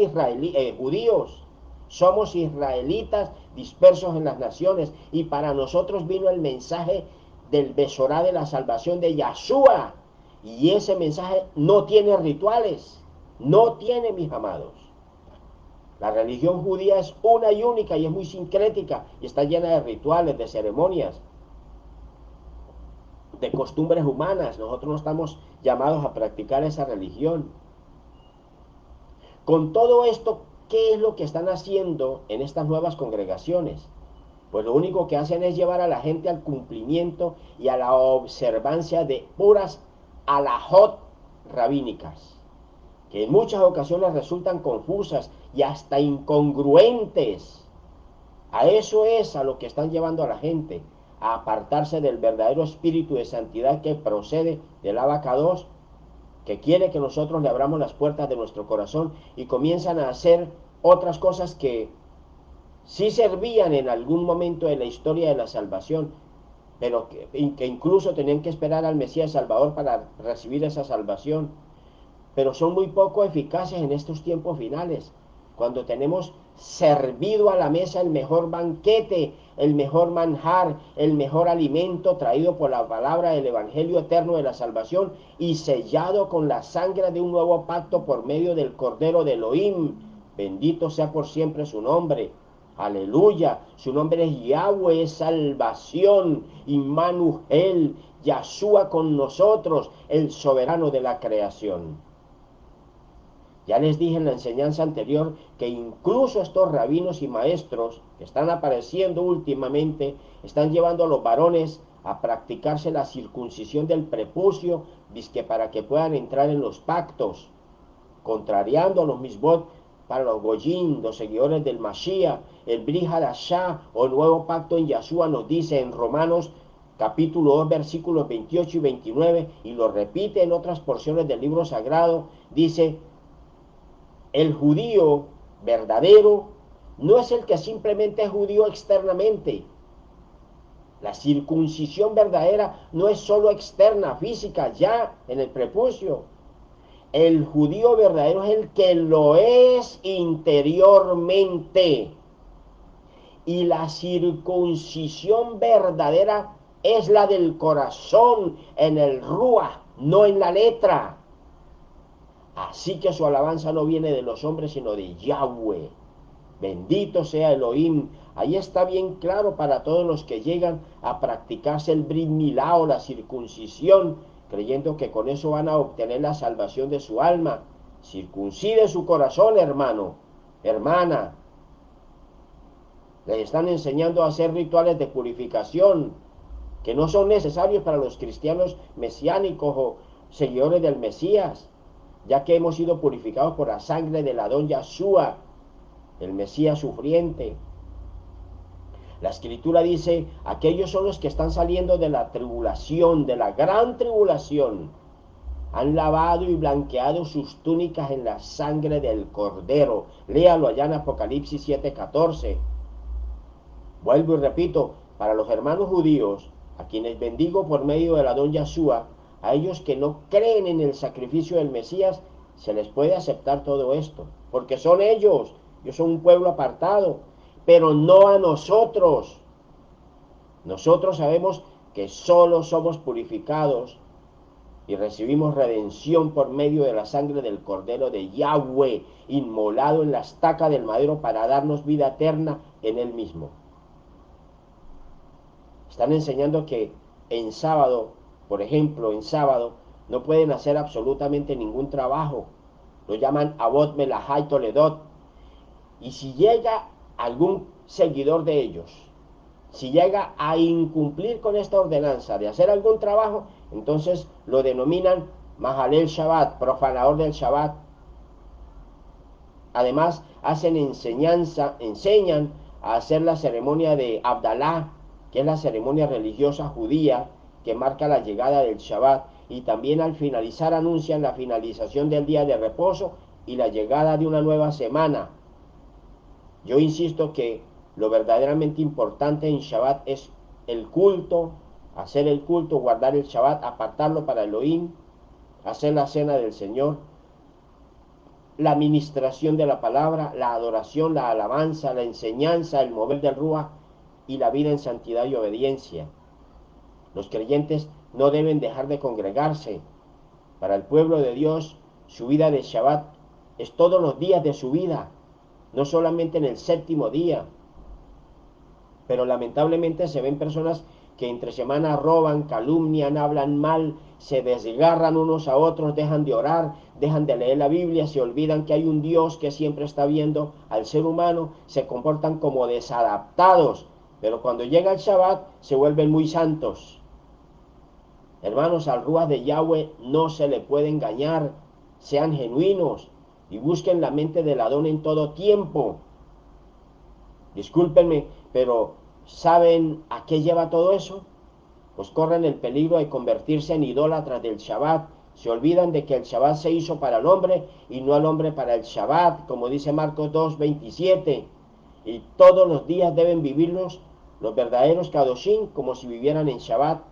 judíos, somos israelitas dispersos en las naciones, y para nosotros vino el mensaje del Besorá de la salvación de Yahshua, y ese mensaje no tiene rituales, no tiene, mis amados. La religión judía es una y única y es muy sincrética y está llena de rituales, de ceremonias, de costumbres humanas. Nosotros no estamos llamados a practicar esa religión. Con todo esto, ¿qué es lo que están haciendo en estas nuevas congregaciones? Pues lo único que hacen es llevar a la gente al cumplimiento y a la observancia de puras alajot rabínicas, que en muchas ocasiones resultan confusas y hasta incongruentes. A eso es a lo que están llevando a la gente, a apartarse del verdadero espíritu de santidad que procede del Abacados, que quiere que nosotros le abramos las puertas de nuestro corazón, y comienzan a hacer otras cosas que sí servían en algún momento de la historia de la salvación, pero que incluso tenían que esperar al Mesías Salvador para recibir esa salvación, pero son muy poco eficaces en estos tiempos finales, cuando tenemos servido a la mesa el mejor banquete, el mejor manjar, el mejor alimento traído por la palabra del Evangelio eterno de la salvación y sellado con la sangre de un nuevo pacto por medio del Cordero de Elohim. Bendito sea por siempre su nombre. Aleluya, su nombre es Yahweh, es salvación, Immanuel, Yahshua con nosotros, el soberano de la creación. Ya les dije en la enseñanza anterior que incluso estos rabinos y maestros que están apareciendo últimamente están llevando a los varones a practicarse la circuncisión del prepucio, dizque para que puedan entrar en los pactos, contrariando a los misbot para los goyim, los seguidores del Mashiach. El Brit Hadashah o nuevo pacto en Yahshua nos dice en Romanos capítulo 2 versículos 28 y 29, y lo repite en otras porciones del libro sagrado, dice: el judío verdadero no es el que simplemente es judío externamente. La circuncisión verdadera no es solo externa, física, ya en el prepucio. El judío verdadero es el que lo es interiormente. Y la circuncisión verdadera es la del corazón, en el ruach, no en la letra. Así que su alabanza no viene de los hombres, sino de Yahweh. Bendito sea Elohim. Ahí está bien claro para todos los que llegan a practicarse el Brit Milá o la circuncisión, creyendo que con eso van a obtener la salvación de su alma. Circuncide su corazón, hermano, hermana. Les están enseñando a hacer rituales de purificación que no son necesarios para los cristianos mesiánicos o seguidores del Mesías, ya que hemos sido purificados por la sangre del Adón Yahshua, el Mesías sufriente. La Escritura dice: aquellos son los que están saliendo de la tribulación, de la gran tribulación. Han lavado y blanqueado sus túnicas en la sangre del Cordero. Léalo allá en Apocalipsis 7:14. Vuelvo y repito, para los hermanos judíos, a quienes bendigo por medio del Adón Yahshua, a ellos que no creen en el sacrificio del Mesías, se les puede aceptar todo esto, porque son ellos son un pueblo apartado, pero no a nosotros. Nosotros sabemos que solo somos purificados y recibimos redención por medio de la sangre del Cordero de Yahweh, inmolado en la estaca del madero para darnos vida eterna en Él mismo. Están enseñando que en sábado, por ejemplo, en sábado, no pueden hacer absolutamente ningún trabajo. Lo llaman Avot Melahá Toledot. Y si llega algún seguidor de ellos Si llega a incumplir con esta ordenanza de hacer algún trabajo, entonces lo denominan Mahalel Shabbat, profanador del Shabbat. Además, enseñan a hacer la ceremonia de Abdalá, que es la ceremonia religiosa judía que marca la llegada del Shabbat, y también al finalizar anuncian la finalización del día de reposo y la llegada de una nueva semana. Yo insisto que lo verdaderamente importante en Shabbat es el culto, hacer el culto, guardar el Shabbat, apartarlo para Elohim, hacer la cena del Señor, la administración de la palabra, la adoración, la alabanza, la enseñanza, el mover del Ruach y la vida en santidad y obediencia. Los creyentes no deben dejar de congregarse. Para el pueblo de Dios, su vida de Shabbat es todos los días de su vida, no solamente en el séptimo día. Pero lamentablemente se ven personas que entre semana roban, calumnian, hablan mal, se desgarran unos a otros, dejan de orar, dejan de leer la Biblia, se olvidan que hay un Dios que siempre está viendo al ser humano, se comportan como desadaptados, pero cuando llega el Shabbat se vuelven muy santos. Hermanos, al Ruach de Yahweh no se le puede engañar, sean genuinos y busquen la mente del Adón en todo tiempo. Discúlpenme, pero ¿saben a qué lleva todo eso? Pues corren el peligro de convertirse en idólatras del Shabbat. Se olvidan de que el Shabbat se hizo para el hombre y no al hombre para el Shabbat, como dice Marcos 2:27. Y todos los días deben vivirlos los verdaderos Kadoshim como si vivieran en Shabbat.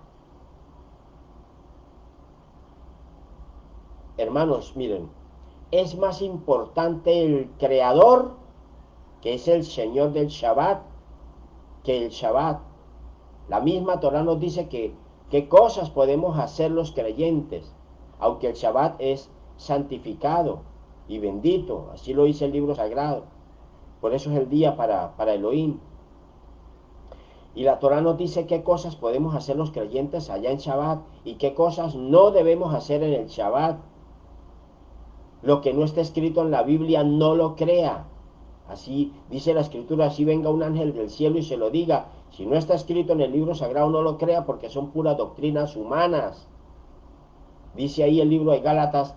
Hermanos, miren, es más importante el Creador, que es el Señor del Shabbat, que el Shabbat. La misma Torah nos dice que qué cosas podemos hacer los creyentes, aunque el Shabbat es santificado y bendito, así lo dice el libro sagrado. Por eso es el día para Elohim. Y la Torah nos dice qué cosas podemos hacer los creyentes allá en Shabbat y qué cosas no debemos hacer en el Shabbat. Lo que no está escrito en la Biblia no lo crea. Así dice la Escritura, así venga un ángel del cielo y se lo diga. Si no está escrito en el libro sagrado, no lo crea porque son puras doctrinas humanas. Dice ahí el libro de Gálatas,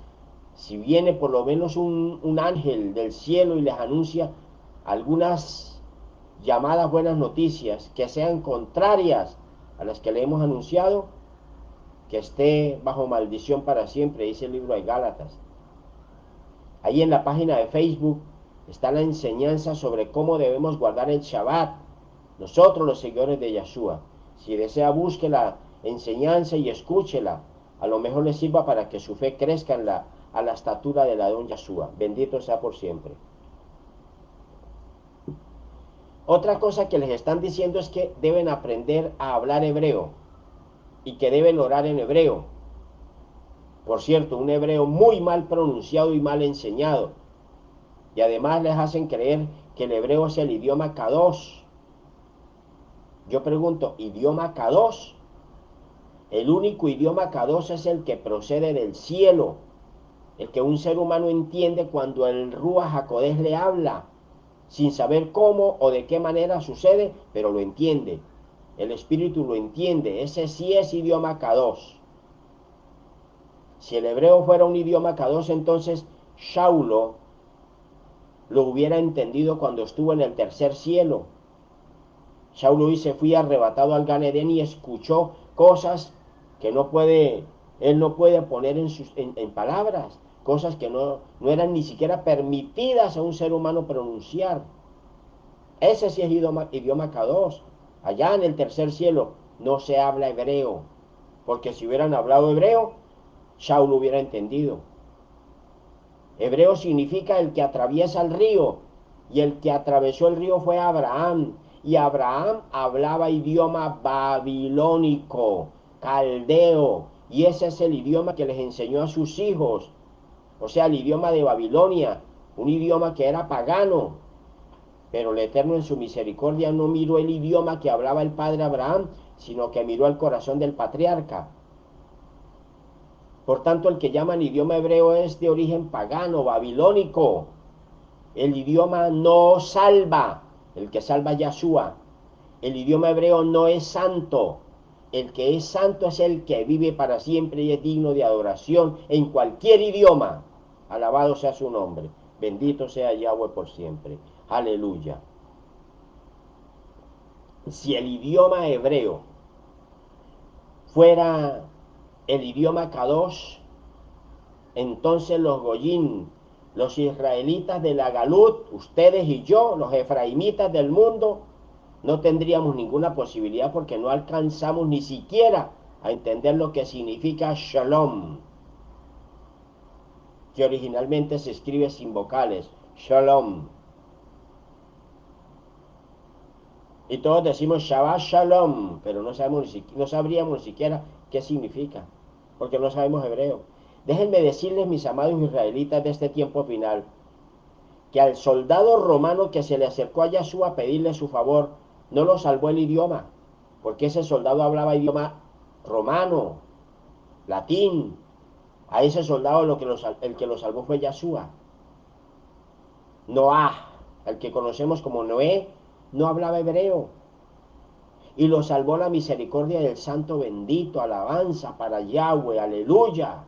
si viene por lo menos un ángel del cielo y les anuncia algunas llamadas buenas noticias que sean contrarias a las que le hemos anunciado, que esté bajo maldición para siempre, dice el libro de Gálatas. Ahí en la página de Facebook está la enseñanza sobre cómo debemos guardar el Shabbat, nosotros los seguidores de Yeshua. Si desea, busque la enseñanza y escúchela. A lo mejor le sirva para que su fe crezca a la estatura de la don Yeshua. Bendito sea por siempre. Otra cosa que les están diciendo es que deben aprender a hablar hebreo y que deben orar en hebreo. Por cierto, un hebreo muy mal pronunciado y mal enseñado. Y además les hacen creer que el hebreo es el idioma Kadosh. Yo pregunto, ¿idioma Kadosh? El único idioma Kadosh es el que procede del cielo, el que un ser humano entiende cuando el Ruach HaKodesh le habla, sin saber cómo o de qué manera sucede, pero lo entiende. El Espíritu lo entiende, ese sí es idioma Kadosh. Si el hebreo fuera un idioma Kadosh, entonces Shaulo lo hubiera entendido cuando estuvo en el tercer cielo. Shaulo dice, fui arrebatado al Gan Edén y escuchó cosas que él no puede poner en palabras, cosas que no eran ni siquiera permitidas a un ser humano pronunciar. Ese sí es idioma Kadosh. Allá en el tercer cielo no se habla hebreo, porque si hubieran hablado hebreo, Shaulo hubiera entendido. Hebreo significa el que atraviesa el río, y el que atravesó el río fue Abraham, y Abraham hablaba idioma babilónico, caldeo, y ese es el idioma que les enseñó a sus hijos, o sea, el idioma de Babilonia, un idioma que era pagano, pero el Eterno en su misericordia no miró el idioma que hablaba el padre Abraham, sino que miró el corazón del patriarca. Por tanto, el que llaman idioma hebreo es de origen pagano, babilónico. El idioma no salva, el que salva es Yahshua. El idioma hebreo no es santo. El que es santo es el que vive para siempre y es digno de adoración en cualquier idioma. Alabado sea su nombre. Bendito sea Yahweh por siempre. Aleluya. Si el idioma hebreo fuera el idioma Kadosh, entonces los Goyim, los israelitas de la Galut, ustedes y yo, los efraimitas del mundo, no tendríamos ninguna posibilidad porque no alcanzamos ni siquiera a entender lo que significa Shalom, que originalmente se escribe sin vocales, Shalom. Y todos decimos Shabbat Shalom, pero no sabríamos ni siquiera qué significa, porque no sabemos hebreo. Déjenme decirles, mis amados israelitas de este tiempo final, que al soldado romano que se le acercó a Yahshua a pedirle su favor, no lo salvó el idioma, porque ese soldado hablaba idioma romano, latín. A ese soldado el que lo salvó fue Yahshua. Noah, el que conocemos como Noé, no hablaba hebreo. Y lo salvó la misericordia del Santo bendito, alabanza para Yahweh, aleluya.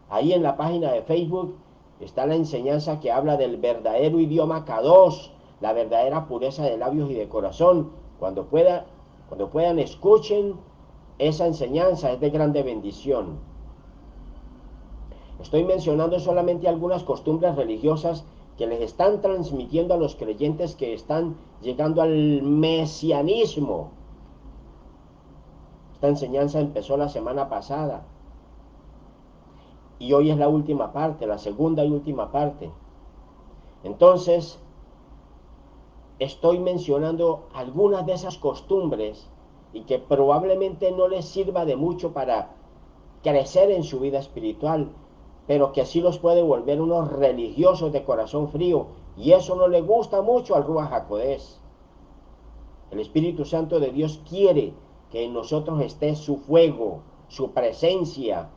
Ahí en la página de Facebook está la enseñanza que habla del verdadero idioma Kadosh, la verdadera pureza de labios y de corazón. Cuando puedan escuchen esa enseñanza, es de grande bendición. Estoy mencionando solamente algunas costumbres religiosas que les están transmitiendo a los creyentes que están llegando al mesianismo. Esta enseñanza empezó la semana pasada y hoy es la última parte, la segunda y última parte. Entonces, estoy mencionando algunas de esas costumbres y que probablemente no les sirva de mucho para crecer en su vida espiritual, pero que sí los puede volver unos religiosos de corazón frío, y eso no le gusta mucho al Ruach HaKodesh. El Espíritu Santo de Dios quiere que en nosotros esté su fuego, su presencia,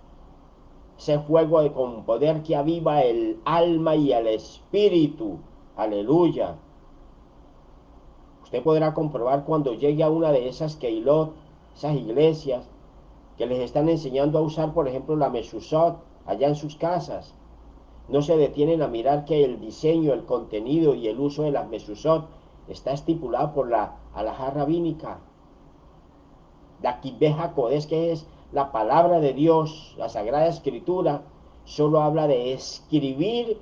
ese fuego con poder que aviva el alma y el espíritu. Aleluya. Usted podrá comprobar cuando llegue a una de esas keilot, esas iglesias, que les están enseñando a usar, por ejemplo, la mezuzot allá en sus casas. No se detienen a mirar que el diseño, el contenido y el uso de las mezuzot está estipulado por la alajá rabínica. La Kibbeh HaKodesh, que es la palabra de Dios, la Sagrada Escritura, solo habla de escribir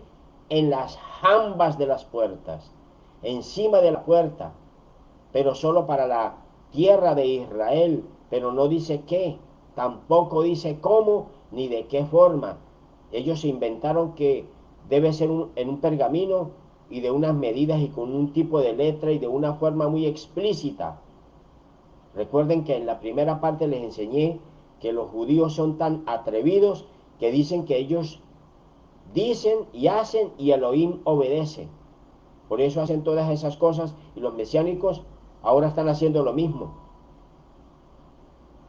en las jambas de las puertas, encima de la puerta, pero solo para la tierra de Israel, pero no dice qué, tampoco dice cómo ni de qué forma. Ellos se inventaron que debe ser en un pergamino y de unas medidas y con un tipo de letra y de una forma muy explícita. Recuerden que en la primera parte les enseñé que los judíos son tan atrevidos que dicen que ellos dicen y hacen y Elohim obedece. Por eso hacen todas esas cosas y los mesiánicos ahora están haciendo lo mismo.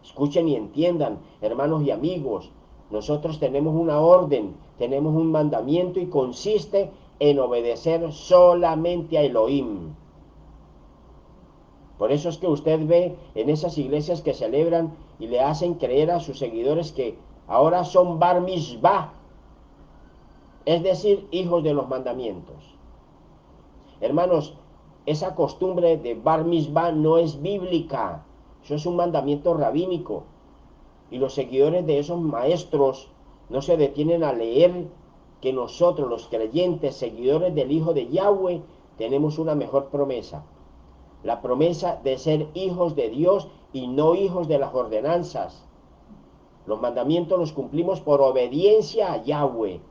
Escuchen y entiendan, hermanos y amigos, nosotros tenemos una orden, tenemos un mandamiento y consiste en obedecer solamente a Elohim. Por eso es que usted ve en esas iglesias que celebran y le hacen creer a sus seguidores que ahora son bar mitzvah, es decir, hijos de los mandamientos. Hermanos, esa costumbre de bar mitzvah no es bíblica, eso es un mandamiento rabínico. Y los seguidores de esos maestros no se detienen a leer que nosotros, los creyentes, seguidores del Hijo de Yahweh, tenemos una mejor promesa. La promesa de ser hijos de Dios y no hijos de las ordenanzas. Los mandamientos los cumplimos por obediencia a Yahweh,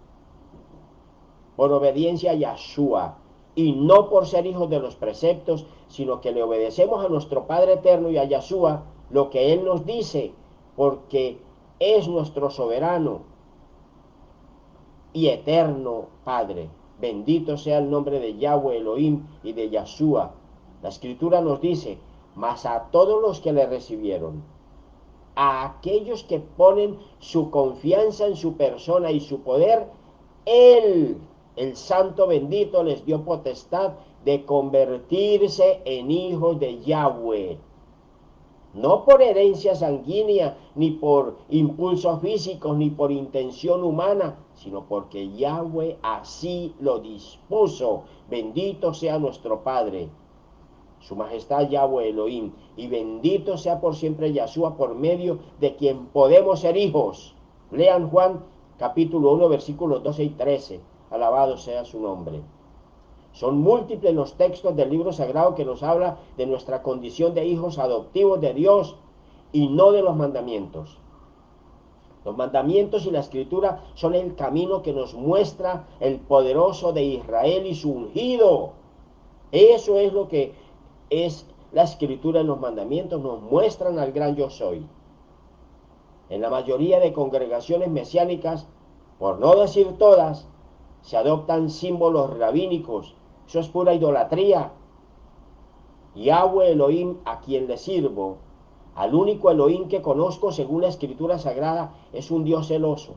por obediencia a Yahshua, y no por ser hijos de los preceptos, sino que le obedecemos a nuestro Padre eterno y a Yahshua lo que Él nos dice, porque es nuestro soberano y eterno Padre. Bendito sea el nombre de Yahweh Elohim y de Yahshua. La Escritura nos dice, mas a todos los que le recibieron, a aquellos que ponen su confianza en su persona y su poder, Él, el Santo bendito, les dio potestad de convertirse en hijos de Yahweh. No por herencia sanguínea, ni por impulsos físicos, ni por intención humana, sino porque Yahweh así lo dispuso. Bendito sea nuestro Padre, su majestad Yahweh Elohim, y bendito sea por siempre Yahshua, por medio de quien podemos ser hijos. Lean Juan capítulo 1, versículos 12 y 13. Alabado sea su nombre. Son múltiples los textos del libro sagrado que nos habla de nuestra condición de hijos adoptivos de Dios y no de los mandamientos. Los mandamientos y la escritura son el camino que nos muestra el poderoso de Israel y su ungido. Eso es lo que es la escritura en los mandamientos, nos muestran al gran yo soy. En la mayoría de congregaciones mesiánicas, por no decir todas, se adoptan símbolos rabínicos. Eso es pura idolatría. Yahweh Elohim, a quien le sirvo, al único Elohim que conozco según la escritura sagrada, es un Dios celoso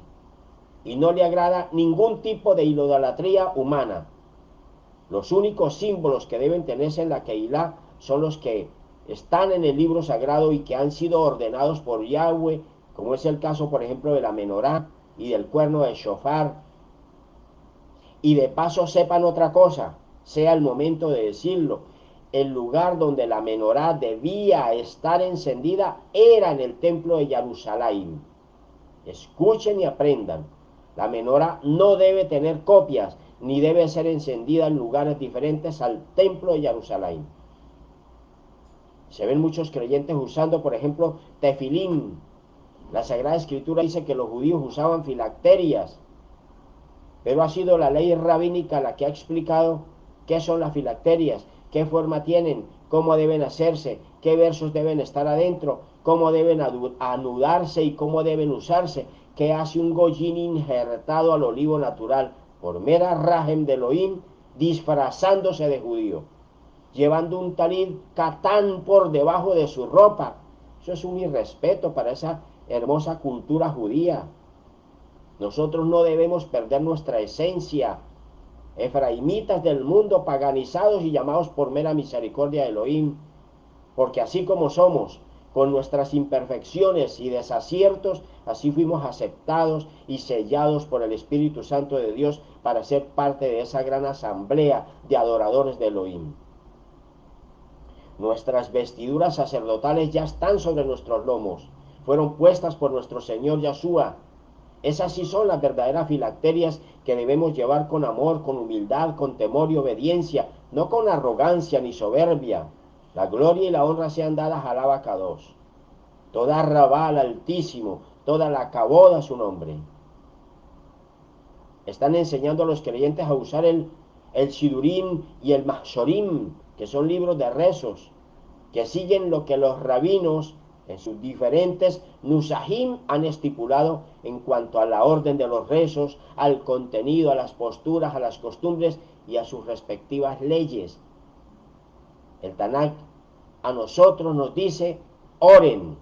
y no le agrada ningún tipo de idolatría humana. Los únicos símbolos que deben tenerse en la Keilah son los que están en el libro sagrado y que han sido ordenados por Yahweh, como es el caso, por ejemplo, de la menorá y del cuerno de shofar. Y de paso sepan otra cosa, sea el momento de decirlo. El lugar donde la menorá debía estar encendida era en el templo de Jerusalén. Escuchen y aprendan. La menorá no debe tener copias, ni debe ser encendida en lugares diferentes al templo de Jerusalén. Se ven muchos creyentes usando, por ejemplo, tefilín. La Sagrada Escritura dice que los judíos usaban filacterias, pero ha sido la ley rabínica la que ha explicado qué son las filacterias, qué forma tienen, cómo deben hacerse, qué versos deben estar adentro, cómo deben anudarse y cómo deben usarse, qué hace un goyín injertado al olivo natural por mera rajem de Elohim, disfrazándose de judío, llevando un talit catán por debajo de su ropa. Eso es un irrespeto para esa hermosa cultura judía. Nosotros no debemos perder nuestra esencia. Efraimitas del mundo, paganizados y llamados por mera misericordia de Elohim, porque así como somos, con nuestras imperfecciones y desaciertos, así fuimos aceptados y sellados por el Espíritu Santo de Dios para ser parte de esa gran asamblea de adoradores de Elohim. Nuestras vestiduras sacerdotales ya están sobre nuestros lomos, fueron puestas por nuestro Señor Yahshua. Esas sí son las verdaderas filacterias que debemos llevar con amor, con humildad, con temor y obediencia, no con arrogancia ni soberbia. La gloria y la honra sean dadas al Abacados. Toda rabá al Altísimo, toda la caboda a su nombre. Están enseñando a los creyentes a usar el Sidurim y el Mahshorim, que son libros de rezos, que siguen lo que los rabinos en sus diferentes nusajim han estipulado en cuanto a la orden de los rezos, al contenido, a las posturas, a las costumbres y a sus respectivas leyes. El Tanakh a nosotros nos dice, oren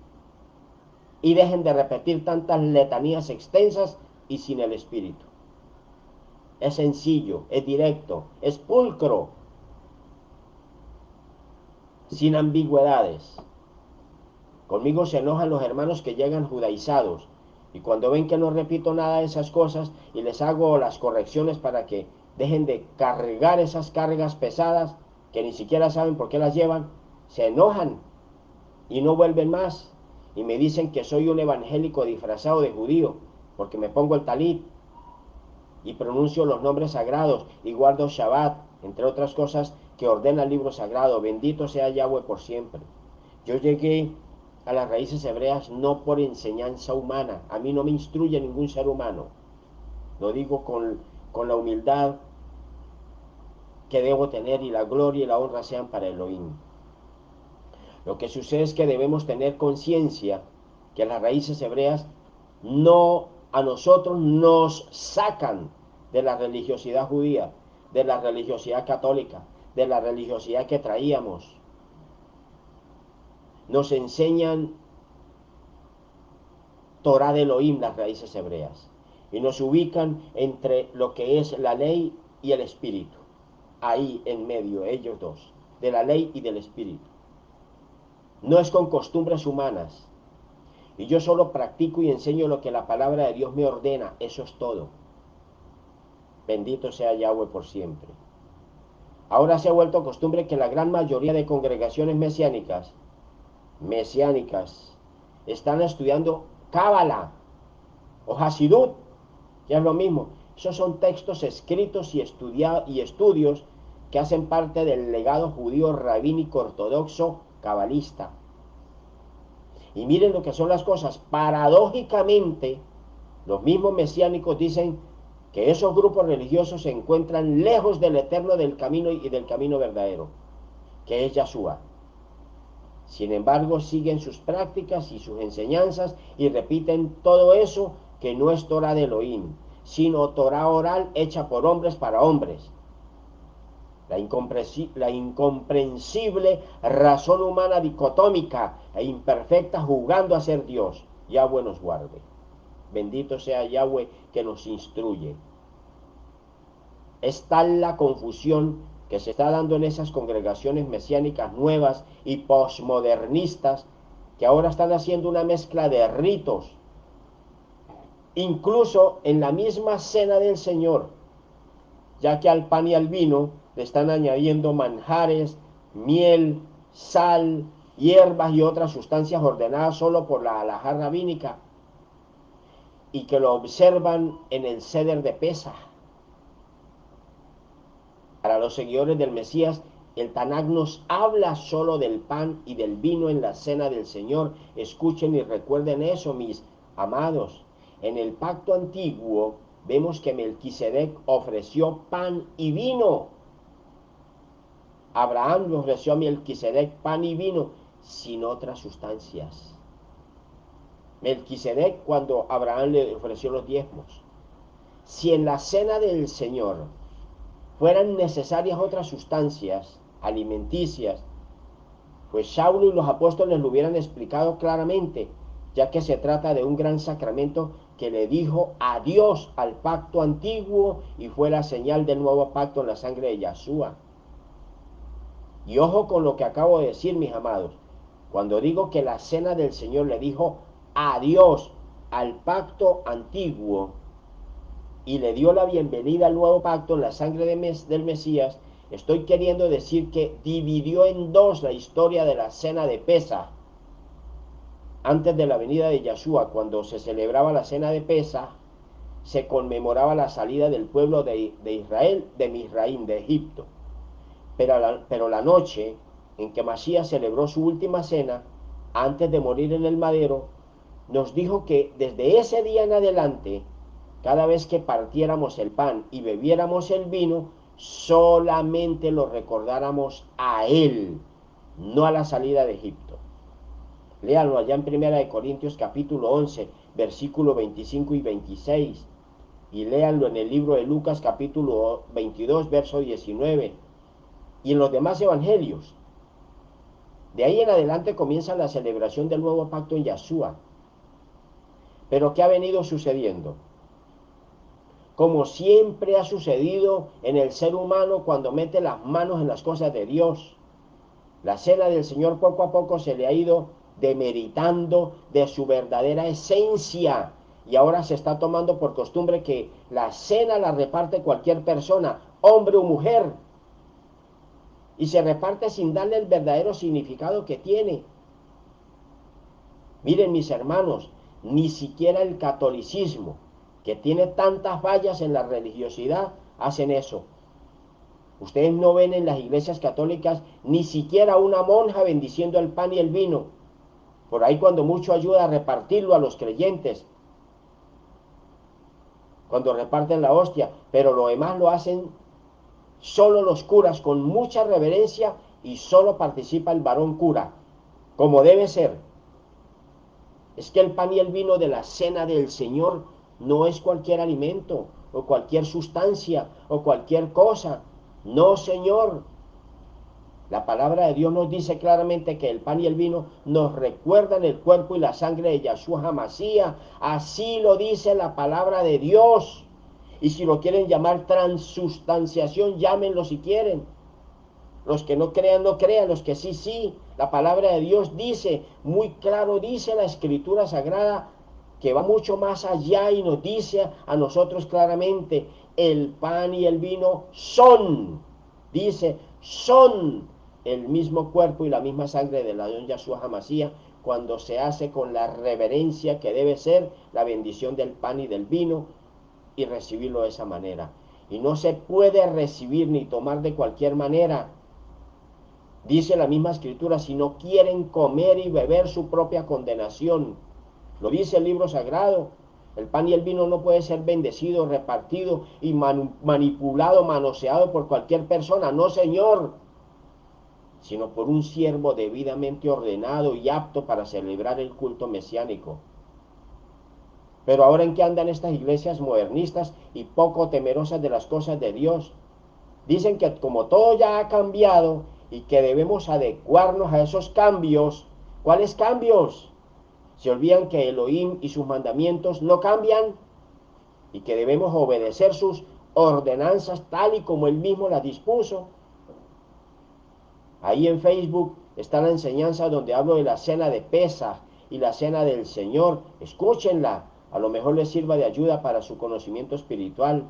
y dejen de repetir tantas letanías extensas y sin el espíritu. Es sencillo, es directo, es pulcro, sin ambigüedades. Conmigo se enojan los hermanos que llegan judaizados y cuando ven que no repito nada de esas cosas y les hago las correcciones para que dejen de cargar esas cargas pesadas que ni siquiera saben por qué las llevan, se enojan y no vuelven más y me dicen que soy un evangélico disfrazado de judío porque me pongo el talit y pronuncio los nombres sagrados y guardo Shabbat, entre otras cosas que ordena el libro sagrado. Bendito sea Yahweh por siempre. Yo llegué a las raíces hebreas no por enseñanza humana. A mí no me instruye ningún ser humano. Lo digo con la humildad que debo tener y la gloria y la honra sean para Elohim. Lo que sucede es que debemos tener conciencia que las raíces hebreas no a nosotros nos sacan de la religiosidad judía, de la religiosidad católica, de la religiosidad que traíamos. Nos enseñan Torah de Elohim, las raíces hebreas, y nos ubican entre lo que es la ley y el espíritu. ahí en medio, ellos dos, de la ley y del espíritu. No es con costumbres humanas. Y yo solo practico y enseño lo que la palabra de Dios me ordena. Eso es todo. Bendito sea Yahweh por siempre. Ahora se ha vuelto costumbre que la gran mayoría de congregaciones mesiánicas, están estudiando Cábala o Hasidut, que es lo mismo. Esos son textos escritos y estudios que hacen parte del legado judío rabínico ortodoxo cabalista. Y miren lo que son las cosas. Paradójicamente, los mismos mesiánicos dicen que esos grupos religiosos se encuentran lejos del eterno del camino y del camino verdadero, que es Yahshua. Sin embargo, siguen sus prácticas y sus enseñanzas y repiten todo eso que no es Torah de Elohim, sino Torah oral hecha por hombres para hombres. La incomprensible razón humana dicotómica e imperfecta jugando a ser Dios. Yahweh nos guarde. Bendito sea Yahweh que nos instruye. Es tal la confusión que se está dando en esas congregaciones mesiánicas nuevas y posmodernistas que ahora están haciendo una mezcla de ritos, incluso en la misma cena del Señor, ya que al pan y al vino le están añadiendo manjares, miel, sal, hierbas y otras sustancias ordenadas solo por la halajá rabínica y que lo observan en el Seder de Pesaj. Para los seguidores del Mesías, el Tanaj nos habla solo del pan y del vino en la cena del Señor. Escuchen y recuerden eso, mis amados. En el pacto antiguo vemos que Melquisedec ofreció pan y vino. Abraham le ofreció a Melquisedec pan y vino sin otras sustancias. Melquisedec cuando Abraham le ofreció los diezmos. Si en la cena del Señor fueran necesarias otras sustancias alimenticias, pues Saulo y los apóstoles lo hubieran explicado claramente, ya que se trata de un gran sacramento que le dijo adiós al pacto antiguo y fue la señal del nuevo pacto en la sangre de Yahshua. Y ojo con lo que acabo de decir, mis amados, cuando digo que la cena del Señor le dijo adiós al pacto antiguo y le dio la bienvenida al nuevo pacto en la sangre del Mesías, estoy queriendo decir que dividió en dos la historia de la cena de Pesaj. Antes de la venida de Yahshua, cuando se celebraba la cena de Pesaj, se conmemoraba la salida del pueblo de Israel de Misraim, de Egipto. Pero la noche en que Masías celebró su última cena, antes de morir en el madero, nos dijo que desde ese día en adelante, cada vez que partiéramos el pan y bebiéramos el vino, solamente lo recordáramos a Él, no a la salida de Egipto. Léanlo allá en 1 Corintios capítulo 11, versículo 25 y 26. Y léanlo en el libro de Lucas capítulo 22, verso 19. Y en los demás evangelios. De ahí en adelante comienza la celebración del nuevo pacto en Yahshua. Pero ¿qué ha venido sucediendo? Como siempre ha sucedido en el ser humano cuando mete las manos en las cosas de Dios. La cena del Señor poco a poco se le ha ido demeritando de su verdadera esencia y ahora se está tomando por costumbre que la cena la reparte cualquier persona, hombre o mujer, y se reparte sin darle el verdadero significado que tiene. Miren, mis hermanos, ni siquiera el catolicismo, que tiene tantas fallas en la religiosidad, hacen eso. Ustedes no ven en las iglesias católicas ni siquiera una monja bendiciendo el pan y el vino. Por ahí cuando mucho ayuda a repartirlo a los creyentes, cuando reparten la hostia, pero lo demás lo hacen solo los curas con mucha reverencia y solo participa el varón cura, como debe ser. Es que el pan y el vino de la cena del Señor no es cualquier alimento o cualquier sustancia o cualquier cosa. No, Señor. La palabra de Dios nos dice claramente que el pan y el vino nos recuerdan el cuerpo y la sangre de Yahshua HaMashiach. Así lo dice la palabra de Dios. Y si lo quieren llamar transustanciación, llámenlo si quieren. Los que no crean, no crean. Los que sí, sí. La palabra de Dios dice, muy claro dice la Escritura Sagrada, que va mucho más allá y nos dice a nosotros claramente, el pan y el vino son, dice, son el mismo cuerpo y la misma sangre del Adón Yahshua HaMashiach, cuando se hace con la reverencia que debe ser la bendición del pan y del vino y recibirlo de esa manera. Y no se puede recibir ni tomar de cualquier manera. Dice la misma Escritura, si no quieren comer y beber su propia condenación. Lo dice el libro sagrado. El pan y el vino no puede ser bendecido, repartido y manipulado, manoseado por cualquier persona. No, Señor, sino por un siervo debidamente ordenado y apto para celebrar el culto mesiánico. Pero ahora, ¿en qué andan estas iglesias modernistas y poco temerosas de las cosas de Dios? Dicen que como todo ya ha cambiado y que debemos adecuarnos a esos cambios. ¿Cuáles cambios? Se olvidan que Elohim y sus mandamientos no cambian y que debemos obedecer sus ordenanzas tal y como él mismo las dispuso. Ahí en Facebook está la enseñanza donde hablo de la cena de Pesaj y la cena del Señor. Escúchenla, a lo mejor les sirva de ayuda para su conocimiento espiritual,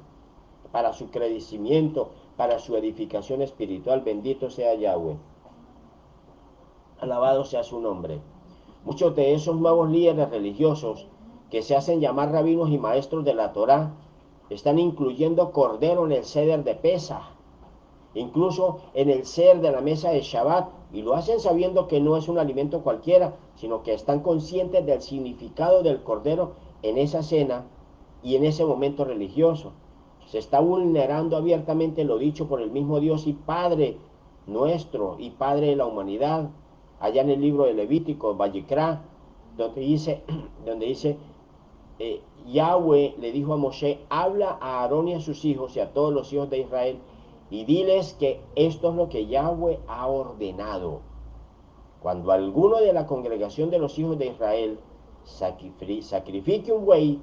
para su crecimiento, para su edificación espiritual. Bendito sea Yahweh. Alabado sea su nombre. Muchos de esos nuevos líderes religiosos que se hacen llamar rabinos y maestros de la Torá están incluyendo cordero en el ceder de Pesaj, incluso en el ser de la mesa de Shabbat, y lo hacen sabiendo que no es un alimento cualquiera, sino que están conscientes del significado del cordero en esa cena y en ese momento religioso. Se está vulnerando abiertamente lo dicho por el mismo Dios y Padre nuestro y Padre de la humanidad, allá en el libro de Levítico, Vayikra, donde dice Yahweh le dijo a Moshe, habla a Aarón y a sus hijos y a todos los hijos de Israel y diles que esto es lo que Yahweh ha ordenado. Cuando alguno de la congregación de los hijos de Israel sacrifique un buey,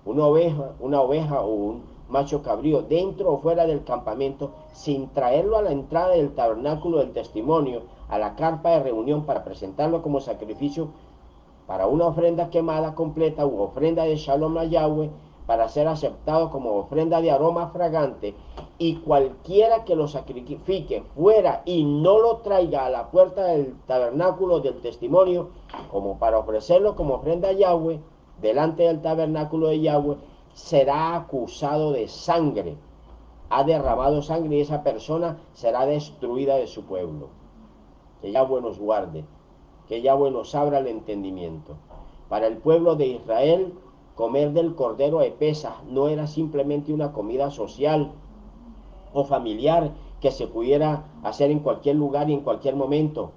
una oveja o un macho cabrío dentro o fuera del campamento, sin traerlo a la entrada del tabernáculo del testimonio, a la carpa de reunión para presentarlo como sacrificio para una ofrenda quemada completa u ofrenda de Shalom a Yahweh, para ser aceptado como ofrenda de aroma fragante, y cualquiera que lo sacrifique fuera y no lo traiga a la puerta del tabernáculo del testimonio, como para ofrecerlo como ofrenda a Yahweh, delante del tabernáculo de Yahweh, será acusado de sangre. Ha derramado sangre y esa persona será destruida de su pueblo. Que Yahweh nos guarde, que Yahweh nos abra el entendimiento. Para el pueblo de Israel, comer del cordero de Pesaj no era simplemente una comida social o familiar que se pudiera hacer en cualquier lugar y en cualquier momento.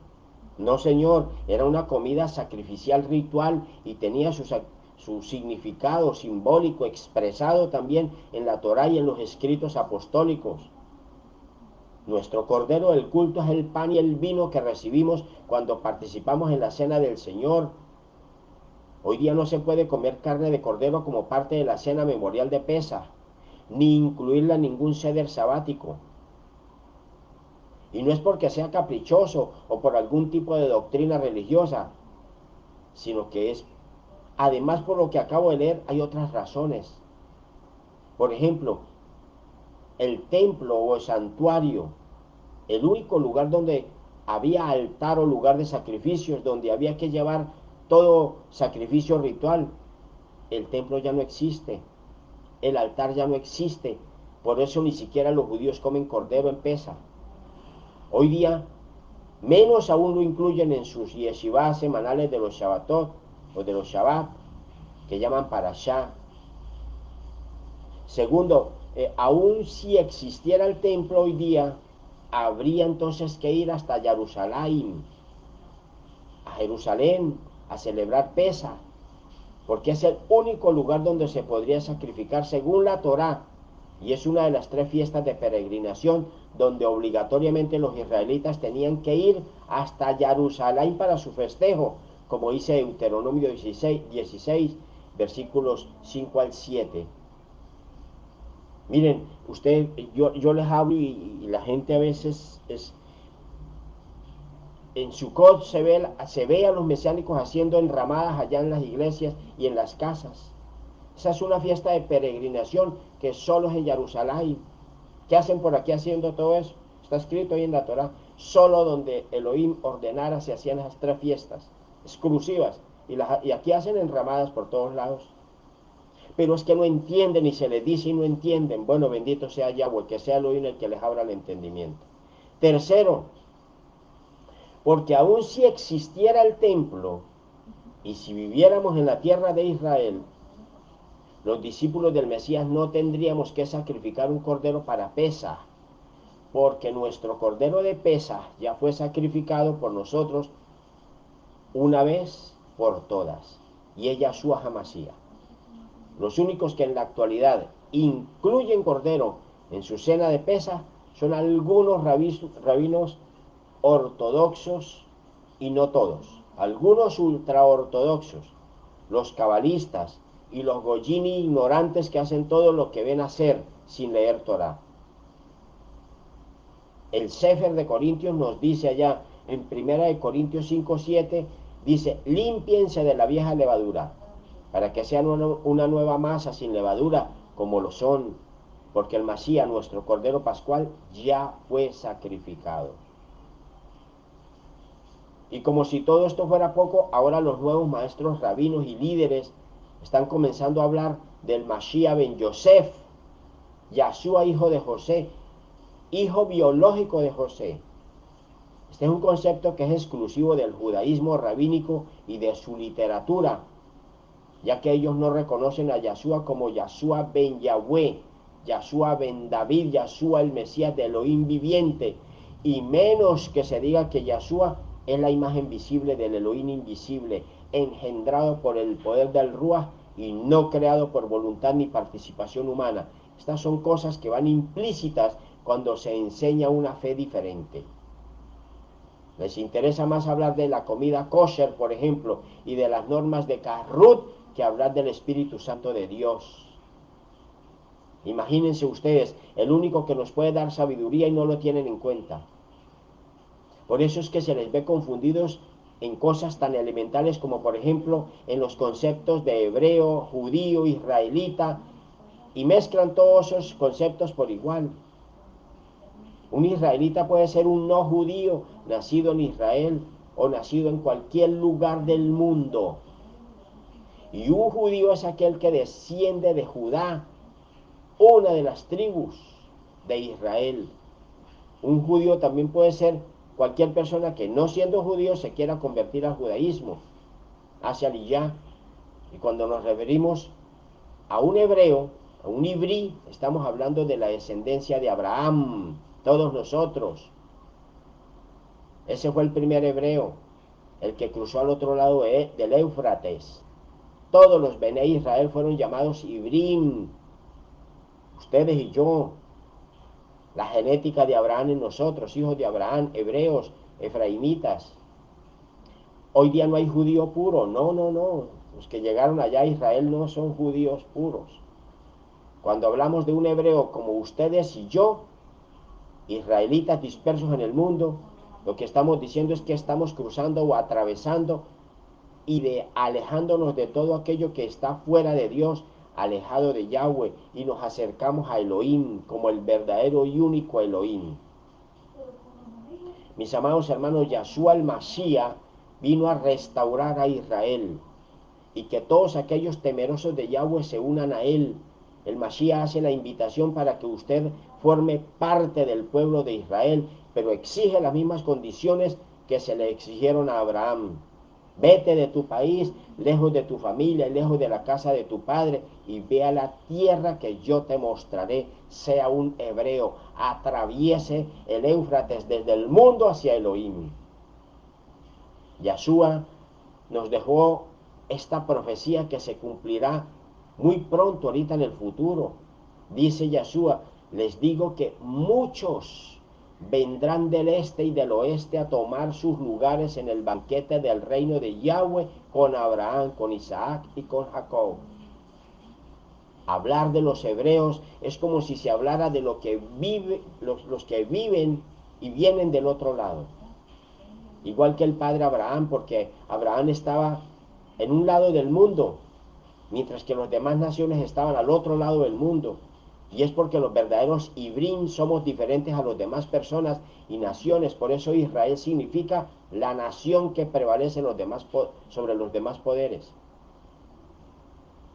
No, Señor, era una comida sacrificial ritual y tenía su significado simbólico expresado también en la Torá y en los escritos apostólicos. Nuestro cordero del culto es el pan y el vino que recibimos cuando participamos en la cena del Señor. Hoy día no se puede comer carne de cordero como parte de la cena memorial de Pesaj, ni incluirla en ningún ceder sabático. Y no es porque sea caprichoso o por algún tipo de doctrina religiosa, sino que es, además por lo que acabo de leer, hay otras razones. Por ejemplo, el templo o el santuario, el único lugar donde había altar o lugar de sacrificios, donde había que llevar todo sacrificio ritual, el templo ya no existe, el altar ya no existe, por eso ni siquiera los judíos comen cordero en Pesaj. Hoy día, menos aún lo incluyen en sus yeshivas semanales de los Shabbatot o de los Shabbat, que llaman Parashá. Segundo, aún si existiera el templo hoy día, habría entonces que ir hasta Jerusalén, a celebrar Pesaj, porque es el único lugar donde se podría sacrificar según la Torá, y es una de las 3 fiestas de peregrinación donde obligatoriamente los israelitas tenían que ir hasta Jerusalén para su festejo, como dice Deuteronomio 16, versículos 5 al 7. Miren, yo les hablo y la gente a veces en Sukkot se ve a los mesiánicos haciendo enramadas allá en las iglesias y en las casas. Esa es una fiesta de peregrinación que solo es en Jerusalén. ¿Qué hacen por aquí haciendo todo eso? Está escrito ahí en la Torah. Solo donde Elohim ordenara se hacían esas tres fiestas exclusivas. Y aquí hacen enramadas por todos lados. Pero es que no entienden y se les dice y no entienden. Bueno, bendito sea Yahweh, que sea Elohim el que les abra el entendimiento. Tercero, porque aun si existiera el templo y si viviéramos en la tierra de Israel, los discípulos del Mesías no tendríamos que sacrificar un cordero para Pesaj, porque nuestro cordero de Pesaj ya fue sacrificado por nosotros una vez por todas, y es Yahshua HaMashiach. Los únicos que en la actualidad incluyen cordero en su cena de Pesaj son algunos rabinos ortodoxos y no todos. Algunos ultraortodoxos, los cabalistas y los goyini ignorantes que hacen todo lo que ven hacer sin leer Torah. El Sefer de Corintios nos dice allá en 1 Corintios 5:7, dice, límpiense de la vieja levadura, para que sean una nueva masa sin levadura, como lo son, porque el Masías, nuestro Cordero Pascual, ya fue sacrificado. Y como si todo esto fuera poco, ahora los nuevos maestros rabinos y líderes están comenzando a hablar del Mashiach ben Yosef, Yahshua hijo de José, hijo biológico de José. Este es un concepto que es exclusivo del judaísmo rabínico y de su literatura, ya que ellos no reconocen a Yahshua como Yahshua ben Yahweh, Yahshua ben David, Yahshua el Mesías de Elohim viviente, y menos que se diga que Yahshua es la imagen visible del Elohim invisible, engendrado por el poder del Ruach y no creado por voluntad ni participación humana. Estas son cosas que van implícitas cuando se enseña una fe diferente. Les interesa más hablar de la comida kosher, por ejemplo, y de las normas de Karut que hablar del Espíritu Santo de Dios. Imagínense ustedes, el único que nos puede dar sabiduría y no lo tienen en cuenta. Por eso es que se les ve confundidos en cosas tan elementales como por ejemplo en los conceptos de hebreo, judío, israelita, y mezclan todos esos conceptos por igual. Un israelita puede ser un no judío nacido en Israel o nacido en cualquier lugar del mundo. Y un judío es aquel que desciende de Judá, una de las tribus de Israel. Un judío también puede ser cualquier persona que no siendo judío se quiera convertir al judaísmo, hacia Aliyah. Y cuando nos referimos a un hebreo, a un ibrí, estamos hablando de la descendencia de Abraham, todos nosotros. Ese fue el primer hebreo, el que cruzó al otro lado del Éufrates. Todos los Bené Israel fueron llamados Ibrim, ustedes y yo. La genética de Abraham en nosotros, hijos de Abraham, hebreos, efraimitas. Hoy día no hay judío puro, no, no, no. Los que llegaron allá a Israel no son judíos puros. Cuando hablamos de un hebreo como ustedes y yo, israelitas dispersos en el mundo, lo que estamos diciendo es que estamos cruzando o atravesando y alejándonos de todo aquello que está fuera de Dios, alejado de Yahweh, y nos acercamos a Elohim como el verdadero y único Elohim. Mis amados hermanos, Yahshua el Mashiach vino a restaurar a Israel y que todos aquellos temerosos de Yahweh se unan a él. El Mashiach hace la invitación para que usted forme parte del pueblo de Israel, pero exige las mismas condiciones que se le exigieron a Abraham. Vete de tu país, lejos de tu familia, lejos de la casa de tu padre, y ve a la tierra que yo te mostraré. Sea un hebreo, atraviese el Éufrates desde el mundo hacia Elohim. Yahshua nos dejó esta profecía que se cumplirá muy pronto, ahorita en el futuro. Dice Yahshua, les digo que muchos vendrán del este y del oeste a tomar sus lugares en el banquete del reino de Yahweh con Abraham, con Isaac y con Jacob. Hablar de los hebreos es como si se hablara de lo que vive, los que viven y vienen del otro lado. Igual que el padre Abraham, porque Abraham estaba en un lado del mundo, mientras que las demás naciones estaban al otro lado del mundo. Y es porque los verdaderos Ibrim somos diferentes a las demás personas y naciones. Por eso Israel significa la nación que prevalece sobre los demás poderes.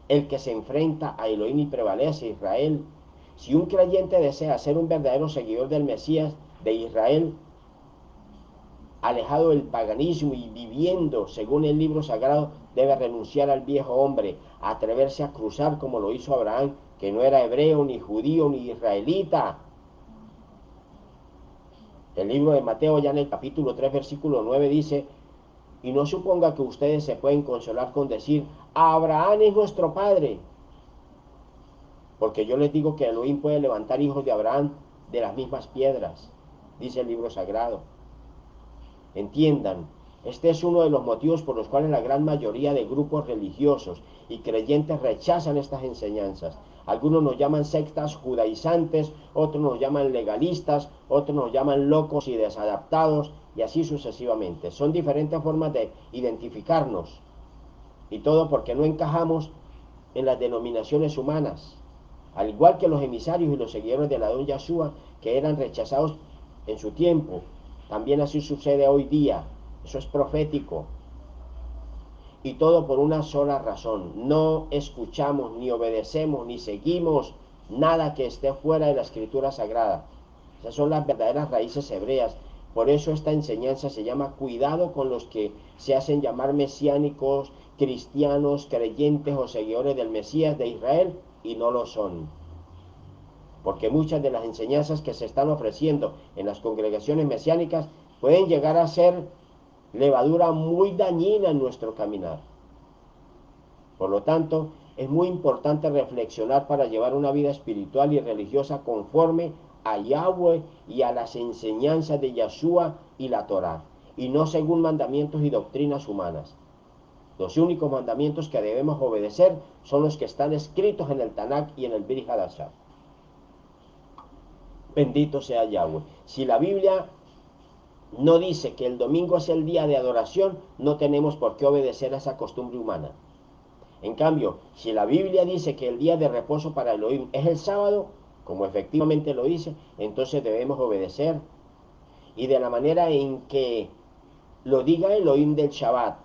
El que se enfrenta a Elohim y prevalece, Israel. Si un creyente desea ser un verdadero seguidor del Mesías de Israel, alejado del paganismo y viviendo según el libro sagrado, debe renunciar al viejo hombre, atreverse a cruzar como lo hizo Abraham, que no era hebreo, ni judío, ni israelita. El libro de Mateo, ya en el capítulo 3, versículo 9, dice: y no suponga que ustedes se pueden consolar con decir, Abraham es nuestro padre, porque yo les digo que Elohim puede levantar hijos de Abraham de las mismas piedras, dice el libro sagrado. Entiendan, este es uno de los motivos por los cuales la gran mayoría de grupos religiosos y creyentes rechazan estas enseñanzas. Algunos nos llaman sectas judaizantes, otros nos llaman legalistas, otros nos llaman locos y desadaptados, y así sucesivamente. Son diferentes formas de identificarnos, y todo porque no encajamos en las denominaciones humanas, al igual que los emisarios y los seguidores de la don Yahshua, que eran rechazados en su tiempo. También así sucede hoy día. Eso es profético. Y todo por una sola razón: no escuchamos, ni obedecemos, ni seguimos nada que esté fuera de la escritura sagrada. Esas son las verdaderas raíces hebreas. Por eso esta enseñanza se llama cuidado con los que se hacen llamar mesiánicos, cristianos, creyentes o seguidores del Mesías de Israel, y no lo son. Porque muchas de las enseñanzas que se están ofreciendo en las congregaciones mesiánicas pueden llegar a ser levadura muy dañina en nuestro caminar. Por lo tanto, es muy importante reflexionar para llevar una vida espiritual y religiosa conforme a Yahweh y a las enseñanzas de Yahshua y la Torá, y no según mandamientos y doctrinas humanas. Los únicos mandamientos que debemos obedecer son los que están escritos en el Tanakh y en el Brit Hadashah. Bendito sea Yahweh. Si la Biblia no dice que el domingo es el día de adoración, no tenemos por qué obedecer a esa costumbre humana. En cambio, si la Biblia dice que el día de reposo para Elohim es el sábado, como efectivamente lo dice, entonces debemos obedecer. Y de la manera en que lo diga Elohim del Shabbat.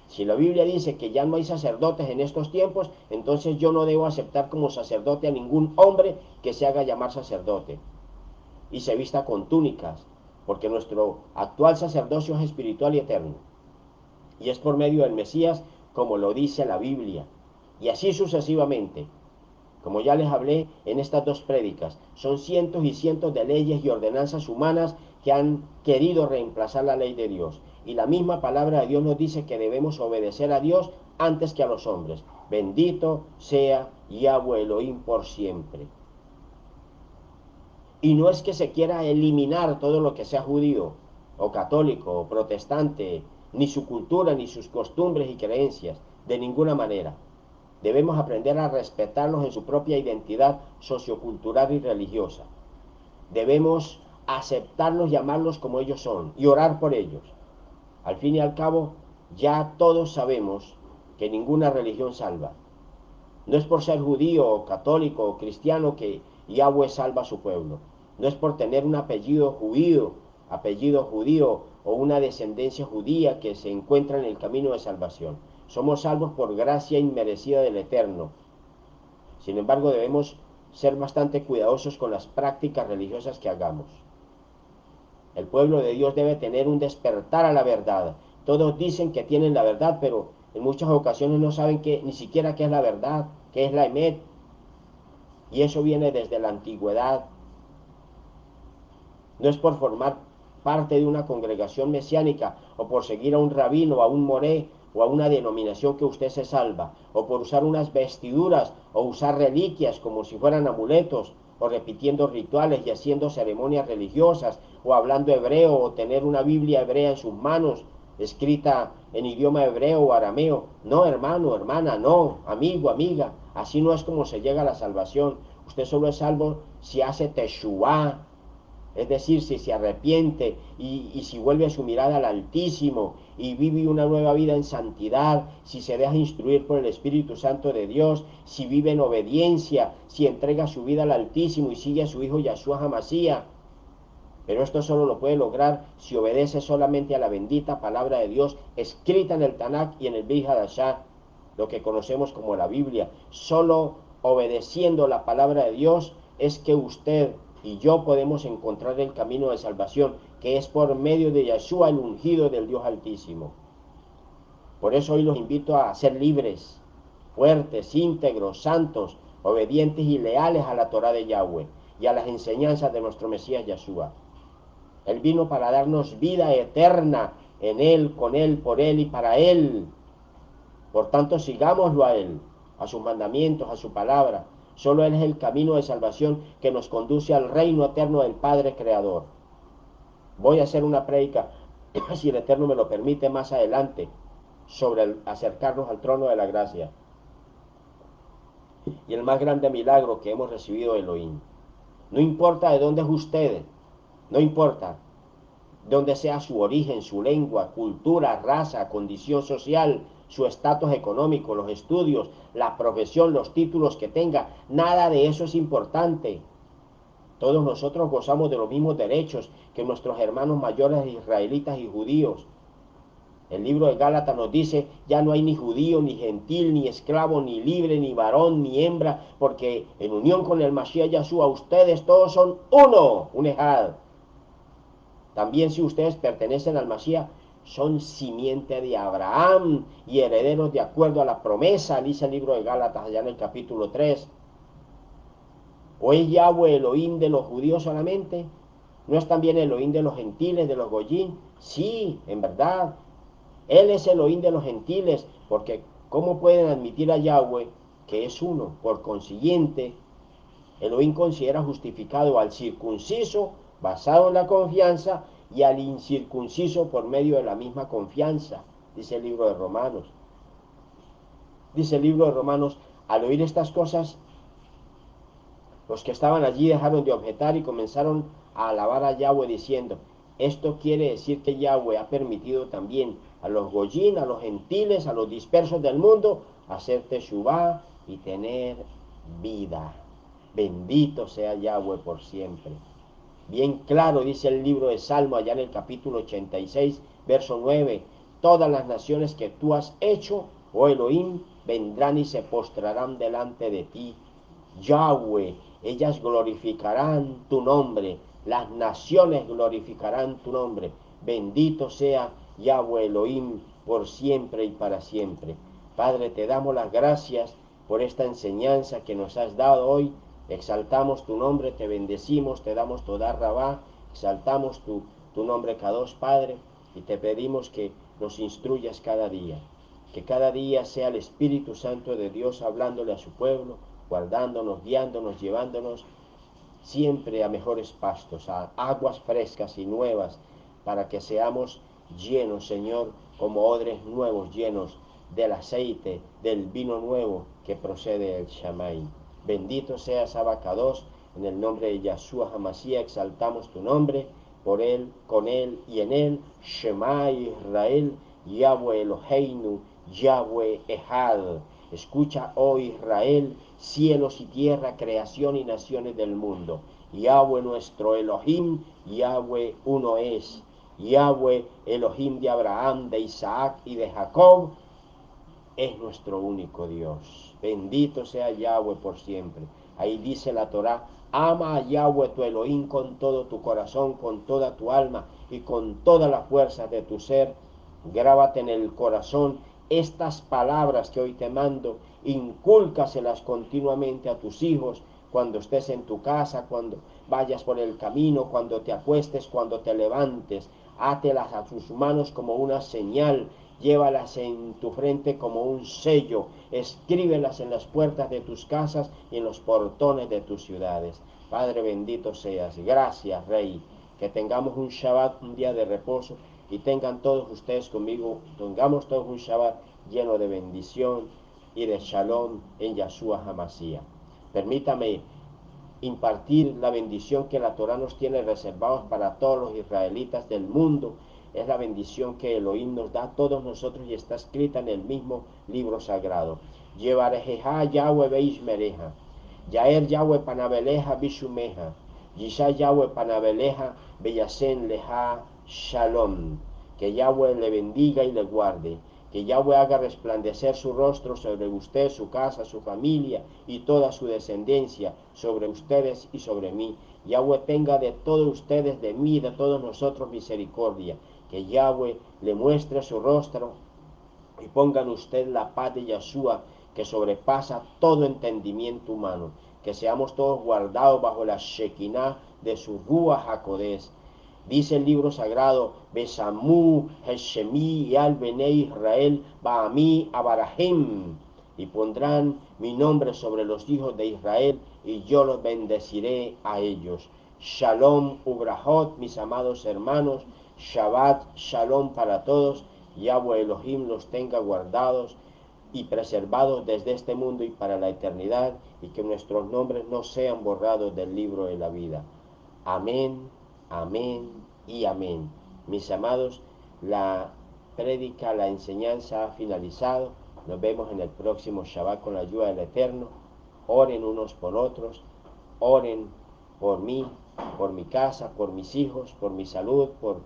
Si la Biblia dice que ya no hay sacerdotes en estos tiempos, entonces yo no debo aceptar como sacerdote a ningún hombre que se haga llamar sacerdote y se vista con túnicas, porque nuestro actual sacerdocio es espiritual y eterno. Y es por medio del Mesías, como lo dice la Biblia. Y así sucesivamente. Como ya les hablé en estas dos prédicas, son cientos y cientos de leyes y ordenanzas humanas que han querido reemplazar la ley de Dios. Y la misma palabra de Dios nos dice que debemos obedecer a Dios antes que a los hombres. Bendito sea Yahweh Elohim por siempre. Y no es que se quiera eliminar todo lo que sea judío, o católico, o protestante, ni su cultura, ni sus costumbres y creencias, de ninguna manera. Debemos aprender a respetarlos en su propia identidad sociocultural y religiosa. Debemos aceptarlos y amarlos como ellos son y orar por ellos. Al fin y al cabo, ya todos sabemos que ninguna religión salva. No es por ser judío o católico o cristiano que Yahweh salva a su pueblo. No es por tener un apellido judío o una descendencia judía que se encuentra en el camino de salvación. Somos salvos por gracia inmerecida del Eterno. Sin embargo, debemos ser bastante cuidadosos con las prácticas religiosas que hagamos. El pueblo de Dios debe tener un despertar a la verdad. Todos dicen que tienen la verdad, pero en muchas ocasiones no saben ni siquiera qué es la verdad, qué es la Emet. Y eso viene desde la antigüedad. No es por formar parte de una congregación mesiánica o por seguir a un rabino, a un moré o a una denominación que usted se salva, o por usar unas vestiduras o usar reliquias como si fueran amuletos, o repitiendo rituales y haciendo ceremonias religiosas, o hablando hebreo, o tener una Biblia hebrea en sus manos, escrita en idioma hebreo o arameo. No, hermano, hermana, no, amigo, amiga. Así no es como se llega a la salvación. Usted solo es salvo si hace teshuá, es decir, si se arrepiente y si vuelve su mirada al Altísimo y vive una nueva vida en santidad, si se deja instruir por el Espíritu Santo de Dios, si vive en obediencia, si entrega su vida al Altísimo y sigue a su Hijo Yahshua HaMashiach. Pero esto solo lo puede lograr si obedece solamente a la bendita palabra de Dios escrita en el Tanakh y en el Brit Hadashah, lo que conocemos como la Biblia. Solo obedeciendo la palabra de Dios es que usted y yo podemos encontrar el camino de salvación, que es por medio de Yahshua, el ungido del Dios Altísimo. Por eso hoy los invito a ser libres, fuertes, íntegros, santos, obedientes y leales a la Torah de Yahweh y a las enseñanzas de nuestro Mesías Yahshua. Él vino para darnos vida eterna en Él, con Él, por Él y para Él. Por tanto, sigámoslo a Él, a sus mandamientos, a su palabra. Solo Él es el camino de salvación que nos conduce al reino eterno del Padre Creador. Voy a hacer una prédica, si el Eterno me lo permite, más adelante, sobre el acercarnos al trono de la gracia y el más grande milagro que hemos recibido de Elohim. No importa de dónde es usted, no importa donde sea su origen, su lengua, cultura, raza, condición social, su estatus económico, los estudios, la profesión, los títulos que tenga, nada de eso es importante. Todos nosotros gozamos de los mismos derechos que nuestros hermanos mayores israelitas y judíos. El libro de Gálatas nos dice, ya no hay ni judío, ni gentil, ni esclavo, ni libre, ni varón, ni hembra, porque en unión con el Mashiach Yahshua, ustedes todos son uno, un ejad. También si ustedes pertenecen al Mashiach, son simiente de Abraham y herederos de acuerdo a la promesa, dice el libro de Gálatas allá en el capítulo 3. ¿O es Yahweh Elohim de los judíos solamente? ¿No es también Elohim de los gentiles, de los goyín? Sí, en verdad. Él es Elohim de los gentiles, porque ¿cómo pueden admitir a Yahweh que es uno? Por consiguiente, Elohim considera justificado al circunciso basado en la confianza y al incircunciso por medio de la misma confianza, dice el libro de Romanos. Dice el libro de Romanos, al oír estas cosas, los que estaban allí dejaron de objetar y comenzaron a alabar a Yahweh diciendo, esto quiere decir que Yahweh ha permitido también a los goyín, a los gentiles, a los dispersos del mundo, hacer teshuvá y tener vida. Bendito sea Yahweh por siempre. Bien claro dice el libro de Salmo allá en el capítulo 86, verso 9, todas las naciones que tú has hecho, oh Elohim, vendrán y se postrarán delante de ti. Yahweh, ellas glorificarán tu nombre, las naciones glorificarán tu nombre. Bendito sea Yahweh Elohim por siempre y para siempre. Padre, te damos las gracias por esta enseñanza que nos has dado hoy. Exaltamos tu nombre, te bendecimos, te damos toda rabá, exaltamos tu nombre Kadosh, Padre, y te pedimos que nos instruyas cada día. Que cada día sea el Espíritu Santo de Dios hablándole a su pueblo, guardándonos, guiándonos, llevándonos siempre a mejores pastos, a aguas frescas y nuevas, para que seamos llenos, Señor, como odres nuevos, llenos del aceite, del vino nuevo que procede del Shamay. Bendito seas, Abacados, en el nombre de Yahshua HaMashiach exaltamos tu nombre, por él, con él y en él, Shema Israel, Yahweh Eloheinu, Yahweh Ehad. Escucha, oh Israel, cielos y tierra, creación y naciones del mundo. Yahweh nuestro Elohim, Yahweh uno es. Yahweh Elohim de Abraham, de Isaac y de Jacob, es nuestro único Dios. Bendito sea Yahweh por siempre. Ahí dice la Torá, ama a Yahweh tu Elohim con todo tu corazón, con toda tu alma y con toda la fuerza de tu ser. Grábate en el corazón estas palabras que hoy te mando, incúlcaselas continuamente a tus hijos, cuando estés en tu casa, cuando vayas por el camino, cuando te acuestes, cuando te levantes. Átelas a tus manos como una señal, llévalas en tu frente como un sello, escríbelas en las puertas de tus casas y en los portones de tus ciudades. Padre bendito seas, gracias Rey, que tengamos un Shabbat, un día de reposo y tengan todos ustedes conmigo, tengamos todos un Shabbat lleno de bendición y de Shalom en Yahshua HaMashiach. Permítame impartir la bendición que la Torah nos tiene reservados para todos los israelitas del mundo. Es la bendición que Elohim nos da a todos nosotros y está escrita en el mismo libro sagrado. Yevarejeja Yahweh Beishmereja, Yaer Yahweh Panabeleja Bishumeja, Yisha Yahweh Panabeleja Beyasen Leja Shalom. Que Yahweh le bendiga y le guarde. Que Yahweh haga resplandecer su rostro sobre usted, su casa, su familia y toda su descendencia, sobre ustedes y sobre mí. Yahweh tenga de todos ustedes, de mí, de todos nosotros misericordia. Que Yahweh le muestre su rostro y ponga en usted la paz de Yahshua, que sobrepasa todo entendimiento humano. Que seamos todos guardados bajo la Shekinah de su Ruach HaKodesh. Dice el libro sagrado, Besamú, Heshemi y al Bene Israel, Baami, Abarahem, y pondrán mi nombre sobre los hijos de Israel, y yo los bendeciré a ellos. Shalom, Ubrahot, mis amados hermanos, Shabbat, Shalom para todos, Yahweh Elohim los tenga guardados y preservados desde este mundo y para la eternidad, y que nuestros nombres no sean borrados del libro de la vida. Amén, amén y amén. Mis amados, la prédica, la enseñanza ha finalizado. Nos vemos en el próximo Shabbat con la ayuda del Eterno. Oren unos por otros, oren por mí, por mi casa, por mis hijos, por mi salud, por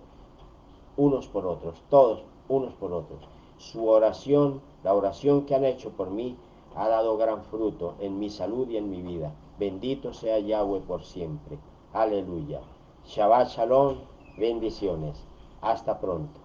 unos por otros, todos unos por otros. Su oración, la oración que han hecho por mí, ha dado gran fruto en mi salud y en mi vida. Bendito sea Yahweh por siempre. Aleluya. Shabbat Shalom, bendiciones. Hasta pronto.